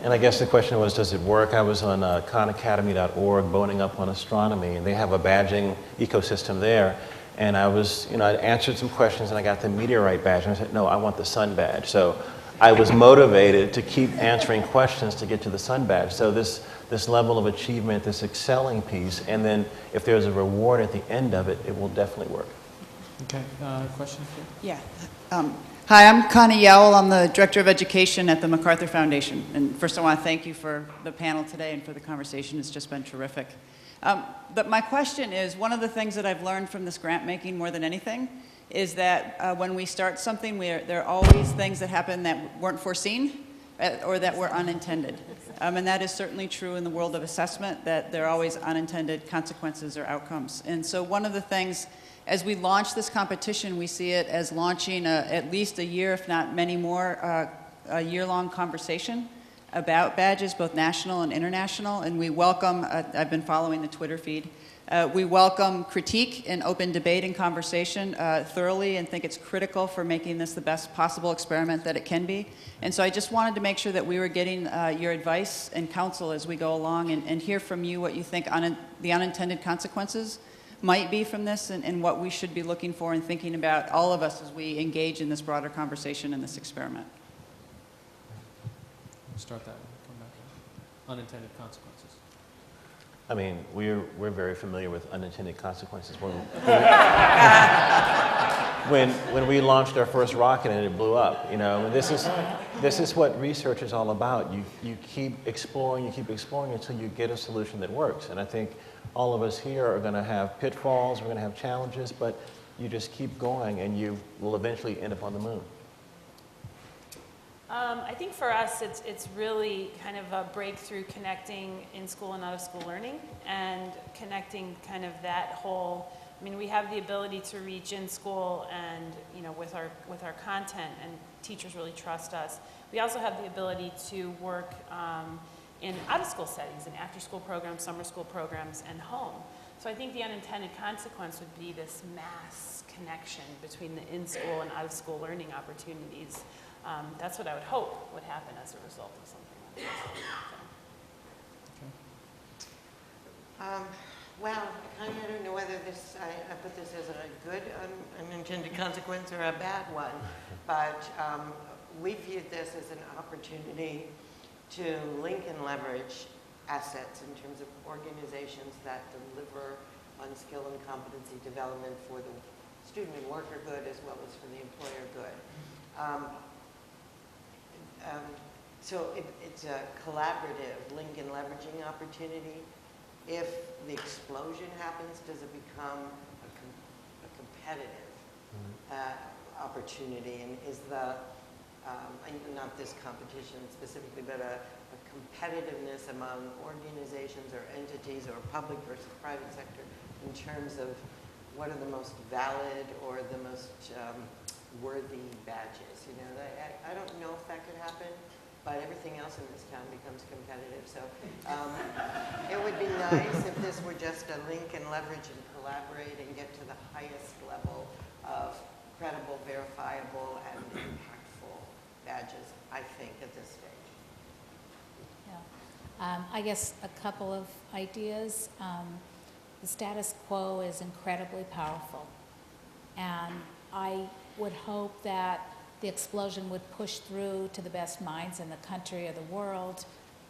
And I guess the question was, does it work? I was on khanacademy.org boning up on astronomy, and they have a badging ecosystem there. And I was, I answered some questions and I got the meteorite badge, and I said, no, I want the sun badge. So I was motivated to keep answering questions to get to the sun badge. So this level of achievement, this excelling piece, and then if there's a reward at the end of it, it will definitely work. Okay, question here? Yeah. Hi, I'm Connie Yowell. I'm the Director of Education at the MacArthur Foundation. And first I want to thank you for the panel today and for the conversation. It's just been terrific. But my question is, one of the things that I've learned from this grant making more than anything is that when we start something, there are always things that happen that weren't foreseen or that were unintended. And that is certainly true in the world of assessment, that there are always unintended consequences or outcomes. And so one of the things, as we launch this competition, we see it as launching at least a year, if not many more, a year-long conversation about badges, both national and international. And we welcome, I've been following the Twitter feed, we welcome critique and open debate and conversation thoroughly, and think it's critical for making this the best possible experiment that it can be. And so I just wanted to make sure that we were getting your advice and counsel as we go along, and hear from you what you think the unintended consequences might be from this, and what we should be looking for and thinking about, all of us, as we engage in this broader conversation and this experiment. We'll start that one. Come back to unintended consequences. I mean, we're very familiar with unintended consequences. when we launched our first rocket and it blew up. You know, and this is what research is all about. You keep exploring until you get a solution that works. And I think all of us here are going to have pitfalls, we're going to have challenges, but you just keep going and you will eventually end up on the moon. I think for us, it's really kind of a breakthrough connecting in-school and out-of-school learning and connecting kind of that whole, I mean, we have the ability to reach in school and, you know, with our content, and teachers really trust us. We also have the ability to work in out-of-school settings, in after-school programs, summer school programs, and home. So I think the unintended consequence would be this mass connection between the in-school and out-of-school learning opportunities. That's what I would hope would happen as a result of something like this. Well, I don't know whether this, I put this as a good unintended consequence or a bad one, but we viewed this as an opportunity to link and leverage assets in terms of organizations that deliver on skill and competency development for the student and worker good as well as for the employer good. So it's a collaborative link and leveraging opportunity. If the explosion happens, does it become a competitive opportunity? And is the, not this competition specifically, but a competitiveness among organizations or entities or public versus private sector in terms of what are the most valid or the most worthy badges? You know, I don't know if that could happen, but everything else in this town becomes competitive. So it would be nice if this were just a link and leverage and collaborate and get to the highest level of credible, verifiable, and impactful badges, I think, at this stage. Yeah. I guess a couple of ideas. The status quo is incredibly powerful, and I would hope that the explosion would push through to the best minds in the country or the world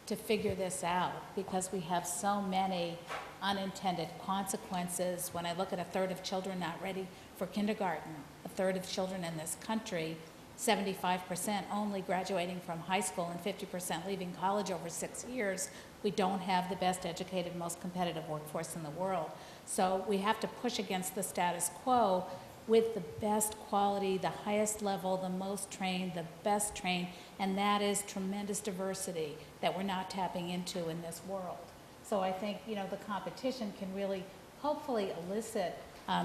to figure this out, because we have so many unintended consequences. When I look at a third of children not ready for kindergarten, a third of children in this country, 75% only graduating from high school and 50% leaving college over 6 years, we don't have the best educated, most competitive workforce in the world. So we have to push against the status quo with the best quality, the highest level, the most trained, the best trained, and that is tremendous diversity that we're not tapping into in this world. So I think, you know, the competition can really hopefully elicit,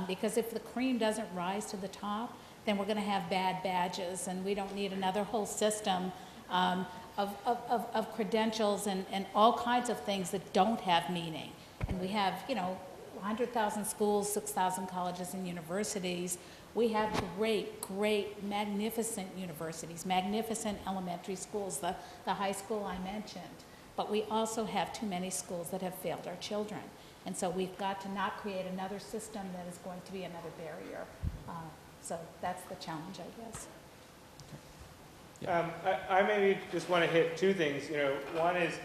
because if the cream doesn't rise to the top, then we're going to have bad badges, and we don't need another whole system of credentials and all kinds of things that don't have meaning. And we have, you know, 100,000 schools, 6,000 colleges and universities. We have great, magnificent universities, magnificent elementary schools, the high school I mentioned. But we also have too many schools that have failed our children. And so we've got to not create another system that is going to be another barrier. So that's the challenge, I guess. I maybe just want to hit two things. You know, one is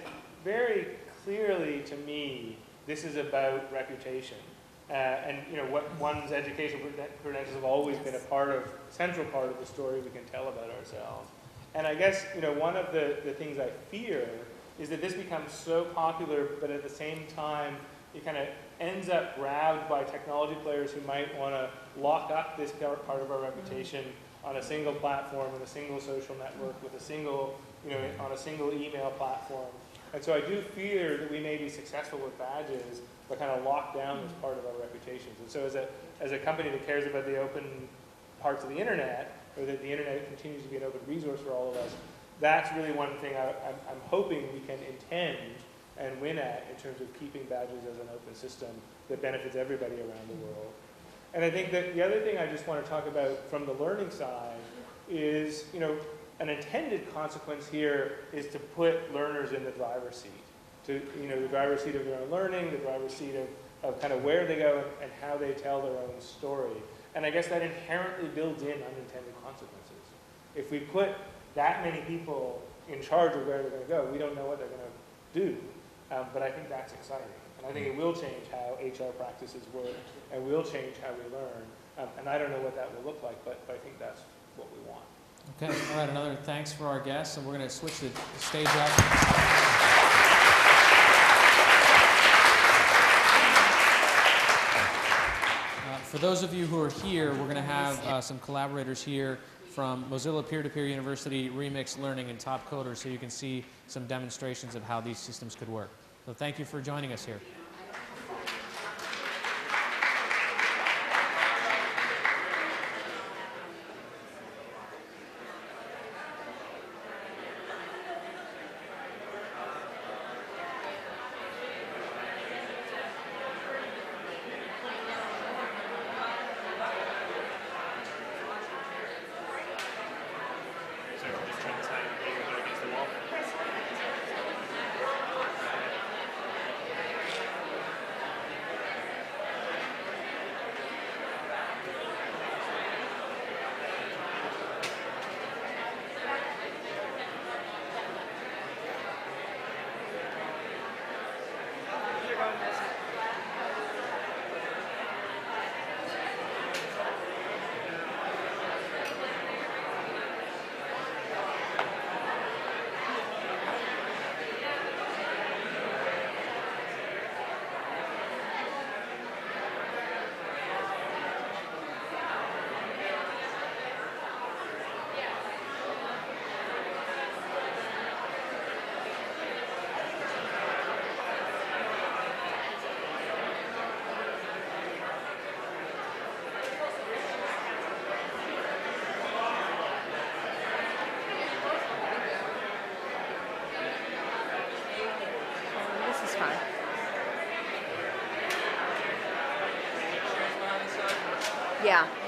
very clearly to me, this is about reputation. And you know, what one's educational credentials have always been a central part of the story we can tell about ourselves. And I guess, you know, one of the things I fear is that this becomes so popular, but at the same time, it kind of ends up grabbed by technology players who might want to lock up this part of our reputation on a single platform, in a single social network, with a single, you know, on a single email platform. And so I do fear that we may be successful with badges, but kind of lock down this part of our reputations. And so as a company that cares about the open parts of the internet, or that the internet continues to be an open resource for all of us, that's really one thing I'm hoping we can intend and win at in terms of keeping badges as an open system that benefits everybody around the world. And I think that the other thing I just want to talk about from the learning side is, you know, an intended consequence here is to put learners in the driver's seat. To, you know, the driver's seat of their own learning, the driver's seat of kind of where they go and how they tell their own story. And I guess that inherently builds in unintended consequences. If we put that many people in charge of where they're going to go, we don't know what they're going to do. But I think that's exciting. And I think it will change how HR practices work, and will change how we learn. And I don't know what that will look like, but I think that's what we want. Okay, all right, another thanks for our guests, and we're going to switch the stage up. For those of you who are here, we're going to have some collaborators here from Mozilla Peer-to-Peer University, Remix Learning, and Top Coder, so you can see some demonstrations of how these systems could work. So thank you for joining us here. Yeah.